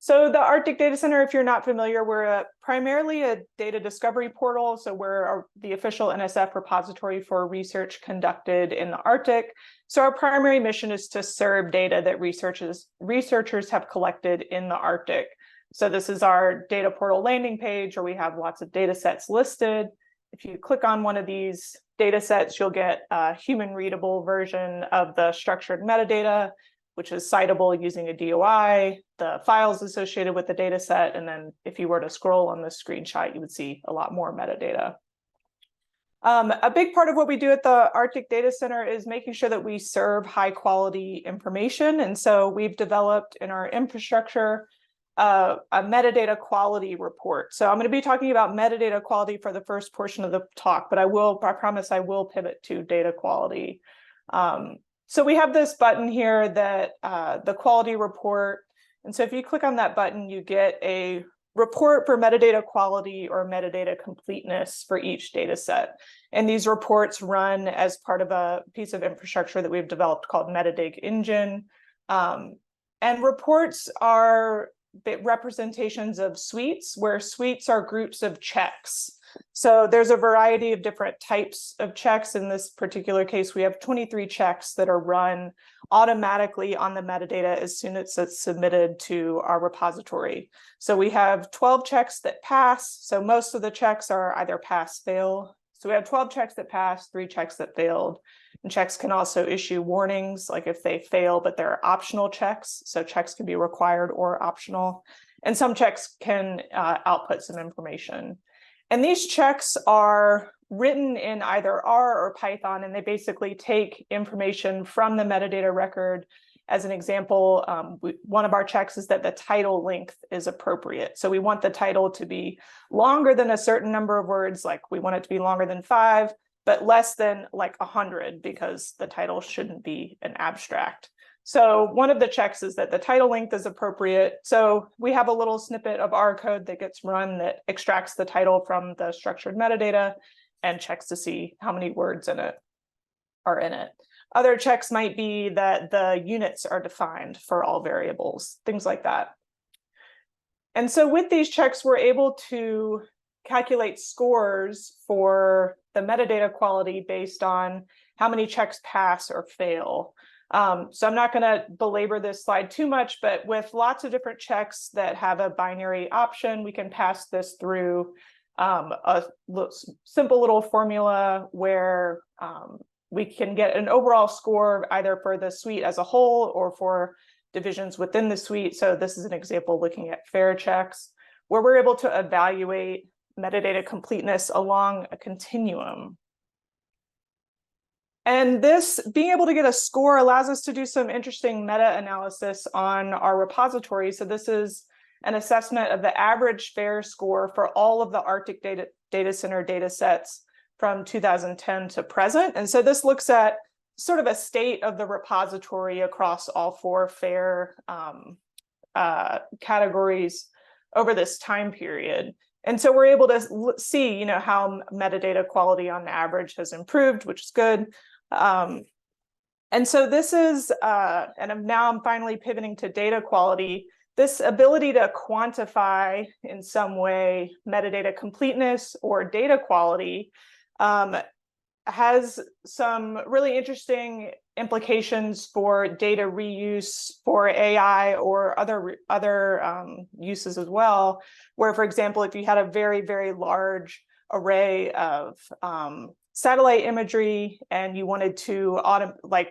So the Arctic Data Center, if you're not familiar, we're primarily a data discovery portal. So we're the official NSF repository for research conducted in the Arctic. So our primary mission is to serve data that researchers have collected in the Arctic. So this is our data portal landing page, where we have lots of data sets listed. If you click on one of these data sets, you'll get a human readable version of the structured metadata, which is citable using a DOI, the files associated with the data set. And then if you were to scroll on this screenshot, you would see a lot more metadata. A big part of what we do at the Arctic Data Center is making sure that we serve high quality information. And so we've developed in our infrastructure a metadata quality report. So I'm going to be talking about metadata quality for the first portion of the talk, but I promise I will pivot to data quality. So we have this button here that the quality report. And so if you click on that button, you get a report for metadata quality or metadata completeness for each data set. And these reports run as part of a piece of infrastructure that we've developed called Metadig Engine. And reports are representations of suites, where suites are groups of checks. So there's a variety of different types of checks. In this particular case, we have 23 checks that are run automatically on the metadata as soon as it's submitted to our repository. So we have 12 checks that pass. So most of the checks are either pass, fail. So we have 12 checks that pass, 3 checks that failed. And checks can also issue warnings, like if they fail, but they're optional checks. So checks can be required or optional. And some checks can output some information. And these checks are written in either R or Python, and they basically take information from the metadata record. As an example, one of our checks is that the title length is appropriate. So we want the title to be longer than a certain number of words, like we want it to be longer than 5, but less than like 100, because the title shouldn't be an abstract. So one of the checks is that the title length is appropriate. So we have a little snippet of our code that gets run that extracts the title from the structured metadata and checks to see how many words in it are in it. Other checks might be that the units are defined for all variables, things like that. And so with these checks, we're able to calculate scores for the metadata quality based on how many checks pass or fail. So I'm not going to belabor this slide too much, but with lots of different checks that have a binary option, we can pass this through a simple little formula where we can get an overall score either for the suite as a whole or for divisions within the suite. So this is an example looking at FAIR checks, where we're able to evaluate metadata completeness along a continuum. And this, being able to get a score, allows us to do some interesting meta-analysis on our repository. So this is an assessment of the average FAIR score for all of the Arctic Data Center data sets from 2010 to present. And so this looks at sort of a state of the repository across all 4 FAIR categories over this time period. And so we're able to see, how metadata quality on average has improved, which is good. And so this is, and now I'm finally pivoting to data quality. This ability to quantify in some way metadata completeness or data quality has some really interesting implications for data reuse for AI or other uses as well, where, for example, if you had a very, very large array of satellite imagery and you wanted to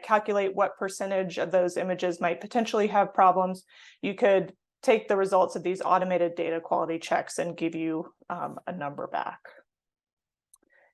calculate what percentage of those images might potentially have problems, you could take the results of these automated data quality checks and give you a number back.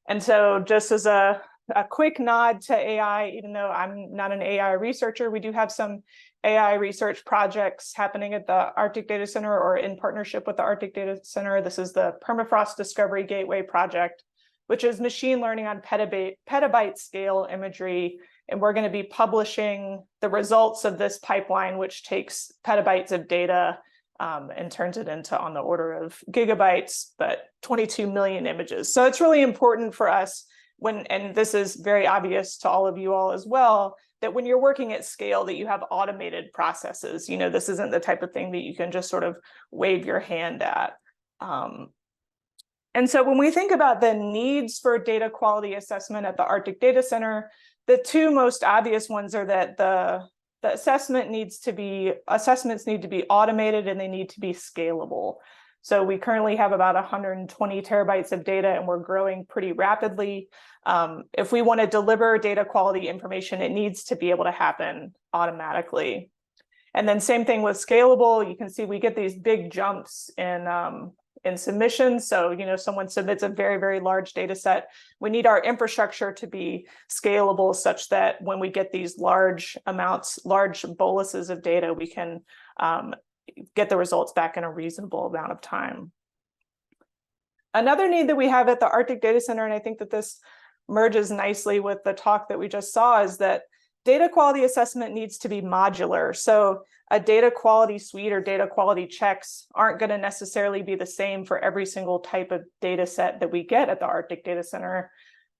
And so just as a quick nod to AI, even though I'm not an AI researcher, we do have some AI research projects happening at the Arctic Data Center or in partnership with the Arctic Data Center. This is the Permafrost Discovery Gateway project, which is machine learning on petabyte scale imagery. And we're going to be publishing the results of this pipeline, which takes petabytes of data and turns it into on the order of gigabytes, but 22 million images. So it's really important for us and this is very obvious to all of you all as well, that when you're working at scale, that you have automated processes. You know, this isn't the type of thing that you can just sort of wave your hand at. And so when we think about the needs for data quality assessment at the Arctic Data Center, the two most obvious ones are that the assessments need to be automated and they need to be scalable. So we currently have about 120 terabytes of data and we're growing pretty rapidly. If we want to deliver data quality information, it needs to be able to happen automatically. And then same thing with scalable. You can see we get these big jumps in submissions. So, you know, someone submits a very, very large data set. We need our infrastructure to be scalable such that when we get these large amounts, large boluses of data, we can get the results back in a reasonable amount of time. Another need that we have at the Arctic Data Center, and I think that this merges nicely with the talk that we just saw, is that data quality assessment needs to be modular. So a data quality suite or data quality checks aren't going to necessarily be the same for every single type of data set that we get at the Arctic Data Center.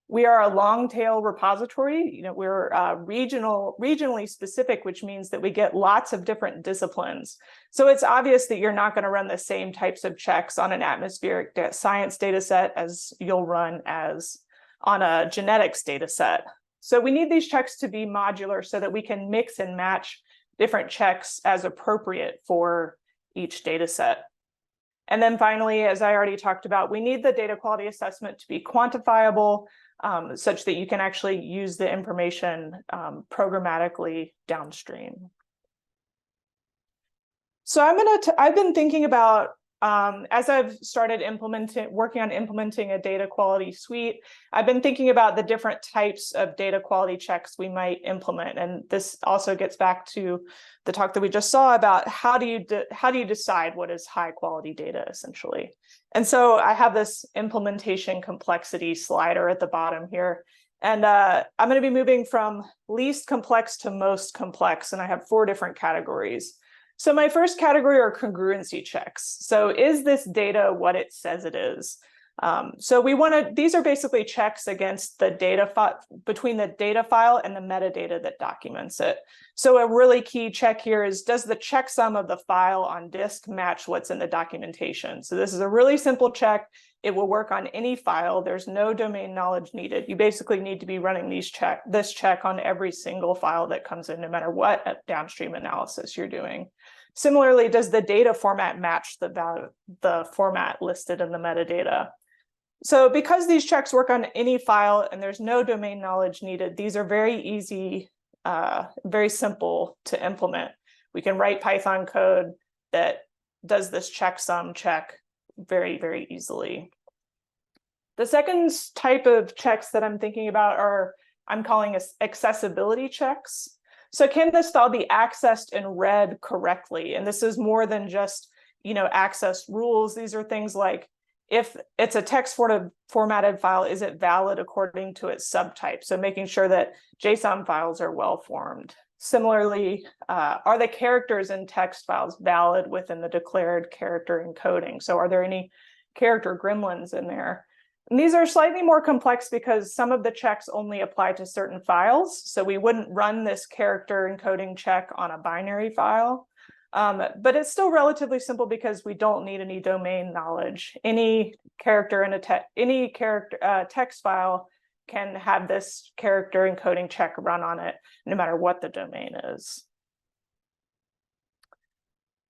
We are a long tail repository. You know, we're regionally specific, which means that we get lots of different disciplines. So it's obvious that you're not going to run the same types of checks on an atmospheric science data set as you'll run as on a genetics data set. So we need these checks to be modular so that we can mix and match different checks as appropriate for each data set. And then finally, as I already talked about, we need the data quality assessment to be quantifiable, such that you can actually use the information programmatically downstream. So I've been thinking about, as I've started working on implementing a data quality suite, I've been thinking about the different types of data quality checks we might implement. And this also gets back to the talk that we just saw about how do you decide what is high quality data, essentially. And so I have this implementation complexity slider at the bottom here. And I'm going to be moving from least complex to most complex. And I have 4 different categories. So my first category are congruency checks. So is this data what it says it is? So these are basically checks against the data between the data file and the metadata that documents it. So a really key check here is, does the checksum of the file on disk match what's in the documentation? So this is a really simple check. It will work on any file. There's no domain knowledge needed. You basically need to be running this check on every single file that comes in, no matter what downstream analysis you're doing. Similarly, does the data format match the format listed in the metadata? So because these checks work on any file and there's no domain knowledge needed, these are very easy, very simple to implement. We can write Python code that does this checksum check very, very easily. The second type of checks that I'm thinking about I'm calling accessibility checks. So can this file be accessed and read correctly? And this is more than just, access rules. These are things like, if it's a text formatted file, is it valid according to its subtype? So making sure that JSON files are well formed. Similarly, are the characters in text files valid within the declared character encoding? So are there any character gremlins in there? And these are slightly more complex because some of the checks only apply to certain files. So we wouldn't run this character encoding check on a binary file. But it's still relatively simple because we don't need any domain knowledge. Any character in a text file can have this character encoding check run on it, no matter what the domain is.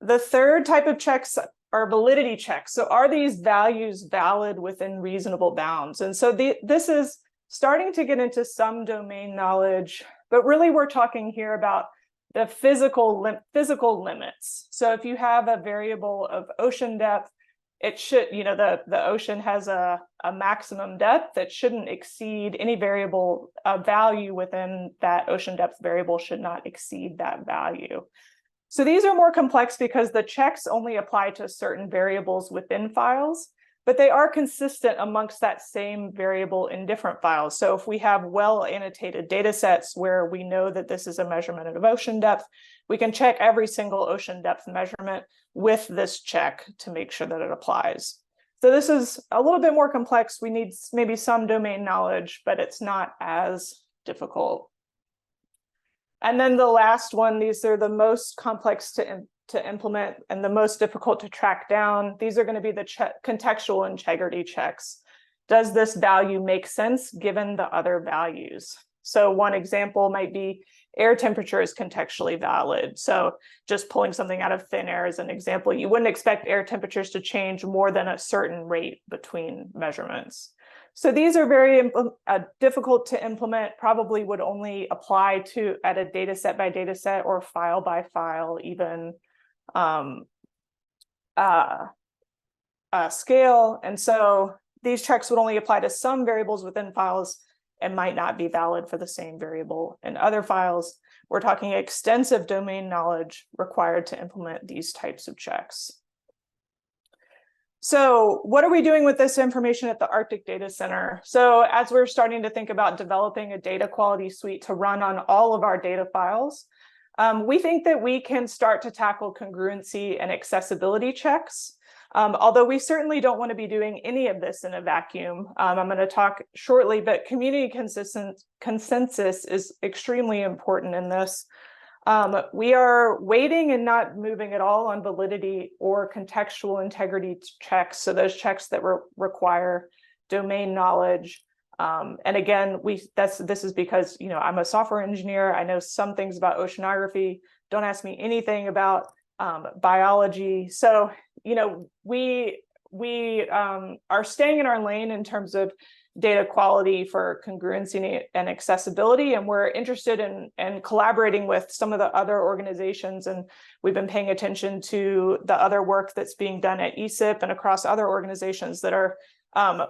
The third type of checks are validity checks. So are these values valid within reasonable bounds? And so this is starting to get into some domain knowledge, but really we're talking here about the physical limits. So if you have a variable of ocean depth, it should, the ocean has a maximum depth that shouldn't exceed any variable value within that ocean depth variable should not exceed that value. So these are more complex because the checks only apply to certain variables within files. but they are consistent amongst that same variable in different files. So if we have well annotated data sets where we know that this is a measurement of ocean depth, we can check every single ocean depth measurement with this check to make sure that it applies. So this is a little bit more complex. We need maybe some domain knowledge, but it's not as difficult. And then the last one, these are the most complex to implement and the most difficult to track down. These are going to be the contextual integrity checks. Does this value make sense given the other values? So one example might be air temperature is contextually valid. So just pulling something out of thin air as an example, you wouldn't expect air temperatures to change more than a certain rate between measurements. So these are very difficult to implement, probably would only apply to at a data set by data set or file by file even scale. And so these checks would only apply to some variables within files and might not be valid for the same variable in other files. We're talking extensive domain knowledge required to implement these types of checks. So what are we doing with this information at the Arctic Data Center? So as we're starting to think about developing a data quality suite to run on all of our data files, we think that we can start to tackle congruency and accessibility checks. Although we certainly don't want to be doing any of this in a vacuum. I'm going to talk shortly, but community consensus is extremely important in this. We are waiting and not moving at all on validity or contextual integrity checks. So those checks that require domain knowledge. And again, this is because, you know, I'm a software engineer. I know some things about oceanography. Don't ask me anything about biology. So, you know, we are staying in our lane in terms of data quality for congruency and accessibility, and we're interested in collaborating with some of the other organizations, and we've been paying attention to the other work that's being done at ESIP and across other organizations that are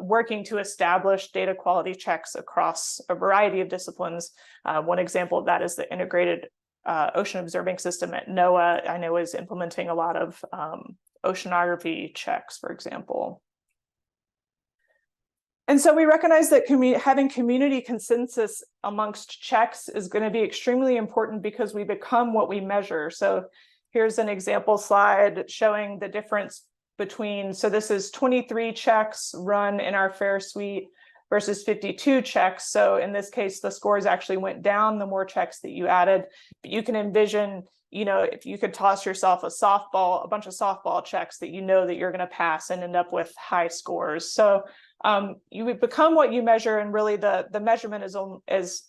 working to establish data quality checks across a variety of disciplines. One example of that is the Integrated Ocean Observing System at NOAA, I know, is implementing a lot of oceanography checks, for example. And so we recognize that having community consensus amongst checks is going to be extremely important because we become what we measure. So here's an example slide showing the difference between, so this is 23 checks run in our FAIR suite versus 52 checks. So in this case, the scores actually went down the more checks that you added. But you can envision, you know, if you could toss yourself a bunch of softball checks that you know that you're going to pass and end up with high scores. So you would become what you measure, and really the measurement is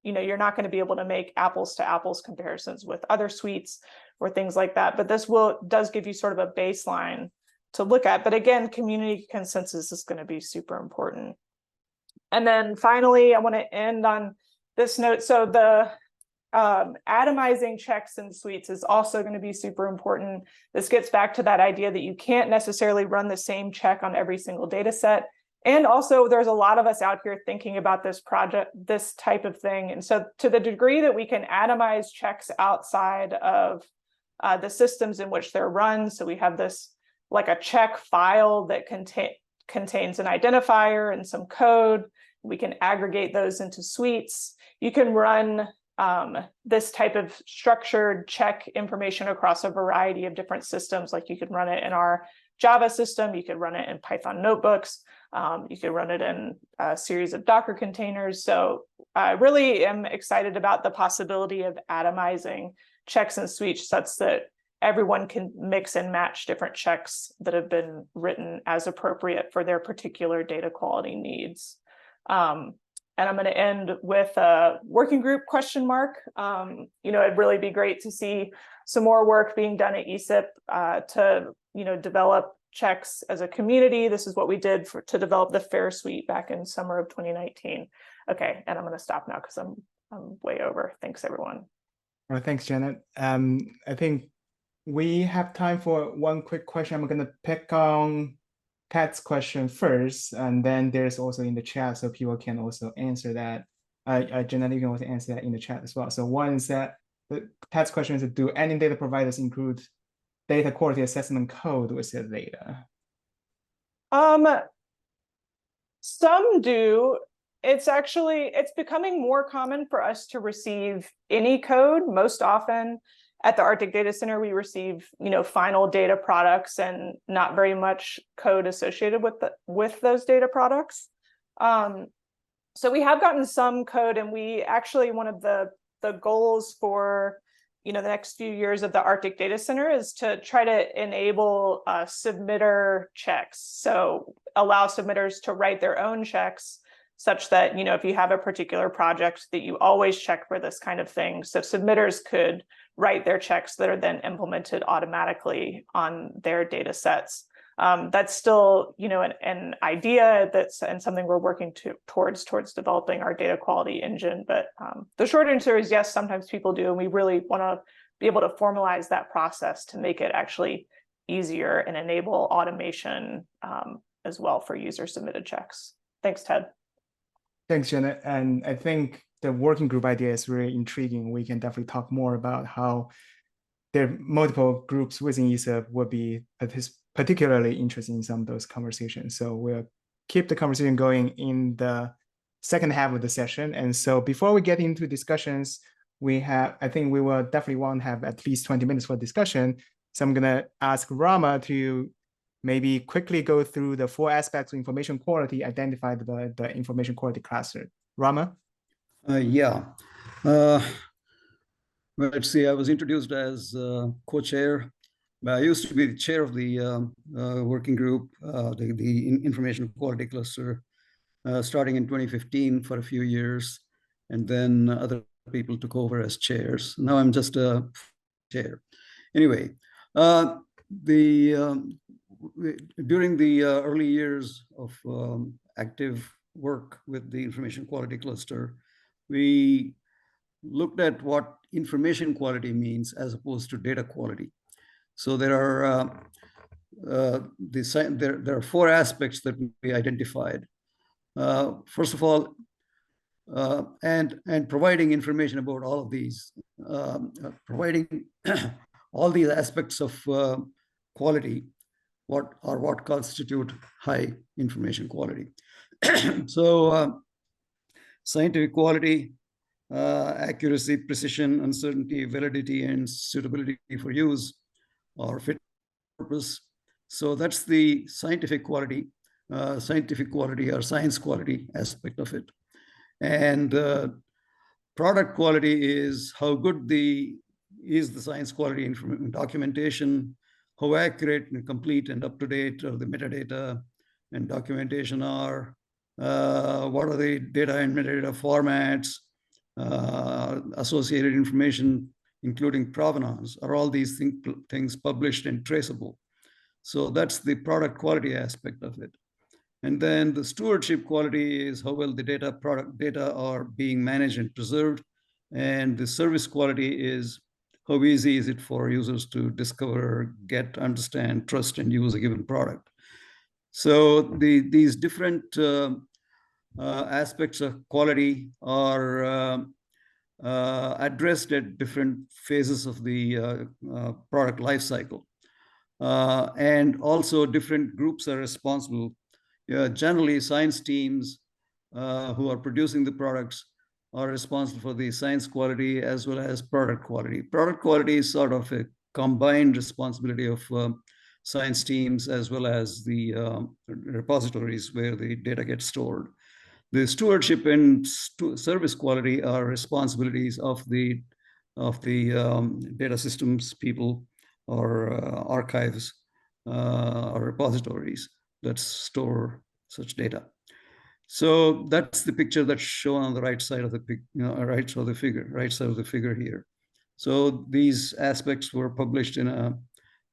you know, you're not going to be able to make apples to apples comparisons with other suites or things like that. But this does give you sort of a baseline to look at. But again, community consensus is going to be super important. And then finally, I want to end on this note. So the atomizing checks and suites is also going to be super important. This gets back to that idea that you can't necessarily run the same check on every single data set. And also there's a lot of us out here thinking about this project, this type of thing. And so to the degree that we can atomize checks outside of the systems in which they're run, so we have this like a check file that contains an identifier and some code, we can aggregate those into suites. You can run this type of structured check information across a variety of different systems. Like you could run it in our Java system, you could run it in Python notebooks, you could run it in a series of Docker containers. So I really am excited about the possibility of atomizing checks and suites such that everyone can mix and match different checks that have been written as appropriate for their particular data quality needs. And I'm going to end with a working group question mark. You know, it'd really be great to see some more work being done at ESIP to, you know, develop checks as a community. This is what we did to develop the FAIR suite back in summer of 2019. Okay, and I'm going to stop now because I'm way over. Thanks, everyone. Well, thanks, Janet. I think we have time for one quick question. I'm going to pick on Pat's question first, and then there's also in the chat, so people can also answer that. Janet, you can also answer that in the chat as well. So one is that Pat's question is, do any data providers include data quality assessment code with their data? Some do. It's becoming more common for us to receive any code. Most often at the Arctic Data Center, we receive, final data products and not very much code associated with those data products. So we have gotten some code, and we actually, one of the goals for the next few years of the Arctic Data Center is to try to enable submitter checks. So allow submitters to write their own checks such that, if you have a particular project, that you always check for this kind of thing. So submitters could write their checks that are then implemented automatically on their data sets. That's still, an idea and something we're working towards developing our data quality engine. But the short answer is yes, sometimes people do, and we really want to be able to formalize that process to make it actually easier and enable automation as well for user submitted checks. Thanks, Ted. Thanks, Janet. And I think the working group idea is really intriguing. We can definitely talk more about how there are multiple groups within ESIP would be particularly interested in some of those conversations. So we'll keep the conversation going in the second half of the session. And so before we get into discussions, I think we will definitely want to have at least 20 minutes for discussion. So I'm gonna ask Rama to maybe quickly go through the 4 aspects of information quality identified by the information quality cluster. Rama? Yeah. Let's see, I was introduced as co-chair. I used to be the chair of the working group, the information quality cluster, starting in 2015 for a few years, and then other people took over as chairs. Now I'm just a chair. Anyway, during the early years of active work with the information quality cluster, we looked at what information quality means as opposed to data quality. So there are 4 aspects that we identified. First of all, and providing information about all of these, providing all these aspects of quality, what constitute high information quality. So scientific quality, accuracy, precision, uncertainty, validity, and suitability for use or fit purpose. So that's the scientific quality or science quality aspect of it. And product quality is how good is the science quality documentation, how accurate and complete and up-to-date are the metadata and documentation are, what are the data and metadata formats, associated information, including provenance, are all these things published and traceable. So that's the product quality aspect of it. And then the stewardship quality is how well the product data are being managed and preserved. And the service quality is how easy is it for users to discover, get, understand, trust, and use a given product. So these different aspects of quality are addressed at different phases of the product life cycle. And also different groups are responsible. Generally, science teams who are producing the products are responsible for the science quality as well as product quality. Product quality is sort of a combined responsibility of science teams as well as the repositories where the data gets stored. The stewardship and service quality are responsibilities of the data systems people or archives or repositories that store such data. So that's the picture that's shown on the right side of the right side of the figure here. So these aspects were published in a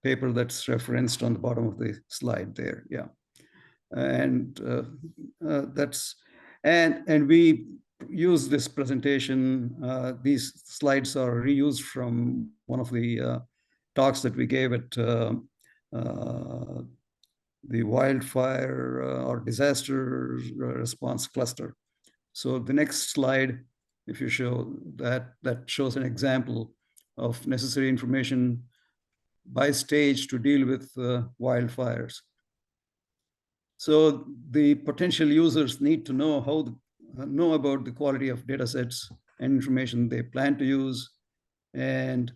paper that's referenced on the bottom of the slide there. Yeah, and and we use this presentation. These slides are reused from one of the talks that we gave at the wildfire or disaster response cluster. So the next slide, if you show that shows an example of necessary information by stage to deal with wildfires. So the potential users need to know know about the quality of data sets and information they plan to use, and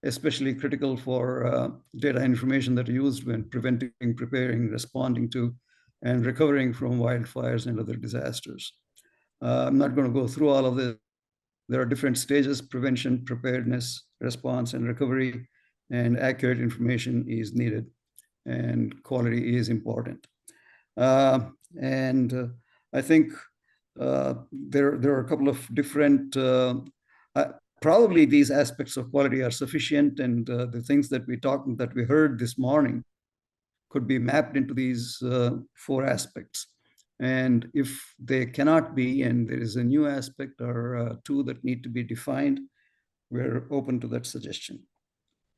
especially critical for data information that are used when preventing, preparing, responding to, and recovering from wildfires and other disasters. I'm not going to go through all of this. There are different stages: prevention, preparedness, response, and recovery, and accurate information is needed, and quality is important. I think there are a couple of different, probably these aspects of quality are sufficient, and the things that we heard this morning could be mapped into these 4 aspects. And if they cannot be, and there is a new aspect or 2 that need to be defined, we're open to that suggestion.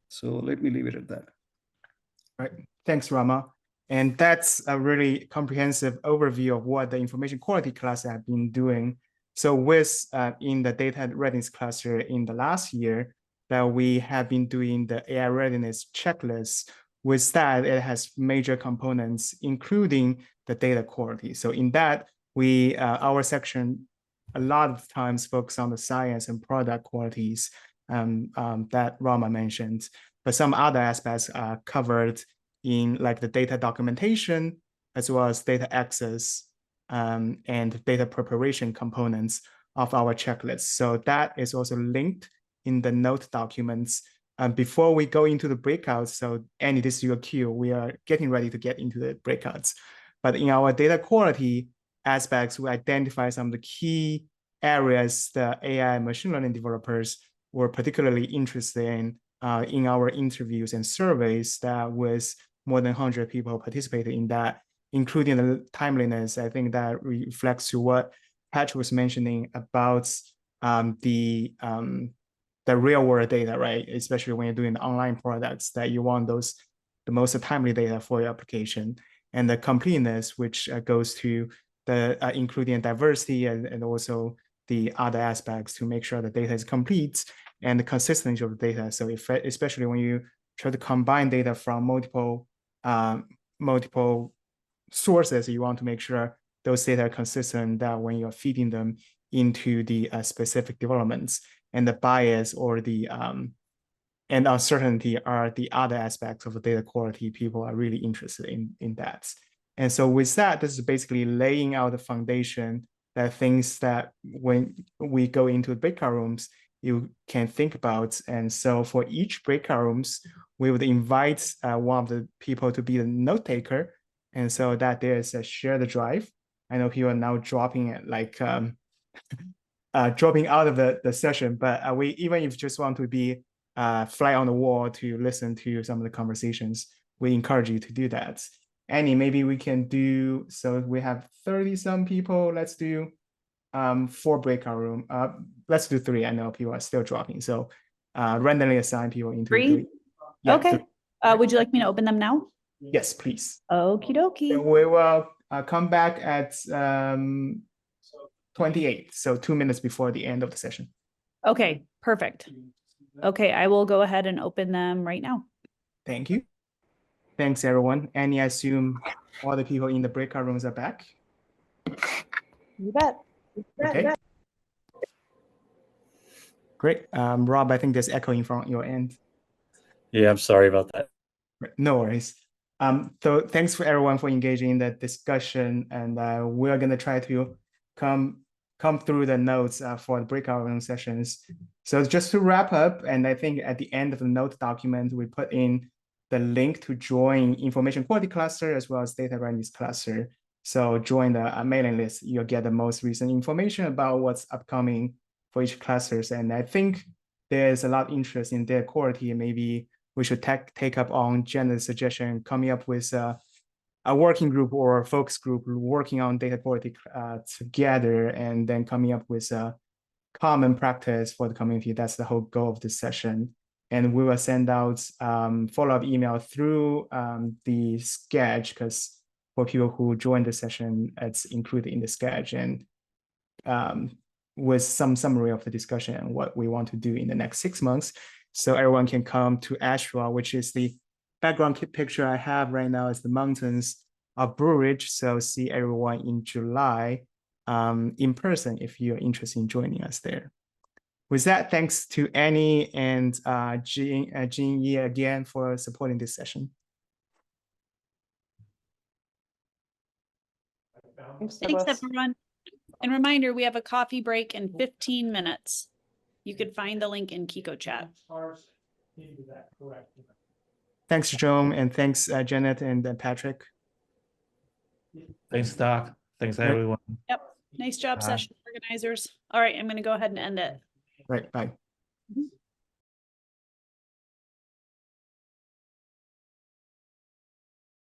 So let me leave it at that. Right. Thanks, Rama. And that's a really comprehensive overview of what the information quality cluster have been doing. So with in the data readiness cluster in the last year, that we have been doing the AI readiness checklist. With that, it has major components, including the data quality. So in that, we our section a lot of times focus on the science and product qualities that Rama mentioned, but some other aspects are covered in like the data documentation, as well as data access and data preparation components of our checklist. So that is also linked in the note documents. Before we go into the breakouts, so Annie, this is your cue. We are getting ready to get into the breakouts. But in our data quality aspects, we identify some of the key areas that AI and machine learning developers were particularly interested in our interviews and surveys that was more than 100 people participated in that, including the timeliness. I think that reflects to what Patrick was mentioning about the real world data, right? Especially when you're doing online products, that you want the most timely data for your application, and the completeness, which goes to the including diversity and also the other aspects to make sure the data is complete and the consistency of the data. So especially when you try to combine data from multiple sources, you want to make sure those data are consistent, that when you're feeding them into the specific developments, and the bias or the and uncertainty are the other aspects of the data quality people are really interested in that. And so with that, this is basically laying out the foundation, that things that when we go into the breakout rooms, you can think about. And so for each breakout rooms, we would invite one of the people to be the note taker. And so that there's a share the drive. I know people are now dropping it like dropping out of the session, but we, even if you just want to be fly on the wall to listen to some of the conversations, we encourage you to do that. Annie, maybe we can do, so we have 30 some people, let's do 4 breakout room. Let's do 3. I know people are still dropping, so randomly assign people into 3. Yeah, okay. 3. Would you like me to open them now? Yes, please. Okie dokie. And we will come back at 28, so 2 minutes before the end of the session. Okay, perfect. Okay, I will go ahead and open them right now. Thank you. Thanks, everyone. Annie, I assume all the people in the breakout rooms are back. You bet. Okay. Great. Rob, I think there's echoing from your end. Yeah, I'm sorry about that. No worries. So thanks for everyone for engaging in the discussion, and we're going to try to come through the notes for the breakout room sessions. So just to wrap up, and I think at the end of the note document, we put in the link to join information quality cluster as well as data readiness cluster. So join the mailing list, you'll get the most recent information about what's upcoming for each clusters. And I think there's a lot of interest in data quality, and maybe we should take up on Jenna's suggestion, coming up with a working group or a focus group working on data quality together, and then coming up with a common practice for the community. That's the whole goal of this session. And we will send out follow-up email through the sketch, because for people who join the session, it's included in the sketch, and with some summary of the discussion and what we want to do in the next 6 months. So everyone can come to Asheville, which is the background picture I have right now is the mountains of Blue Ridge. So see everyone in July in person if you're interested in joining us there. With that, thanks to Annie and Jean Yi again for supporting this session. Thanks, Thanks, Douglas. everyone. And reminder, we have a coffee break in 15 minutes. You could find the link in Kiko chat. Thanks, Joan, and thanks, Janet and Patrick. Thanks, Doc. Thanks, Right. everyone. Yep. Nice job, Bye. session organizers. All right, I'm going to go ahead and end it. Right, bye. Mhm.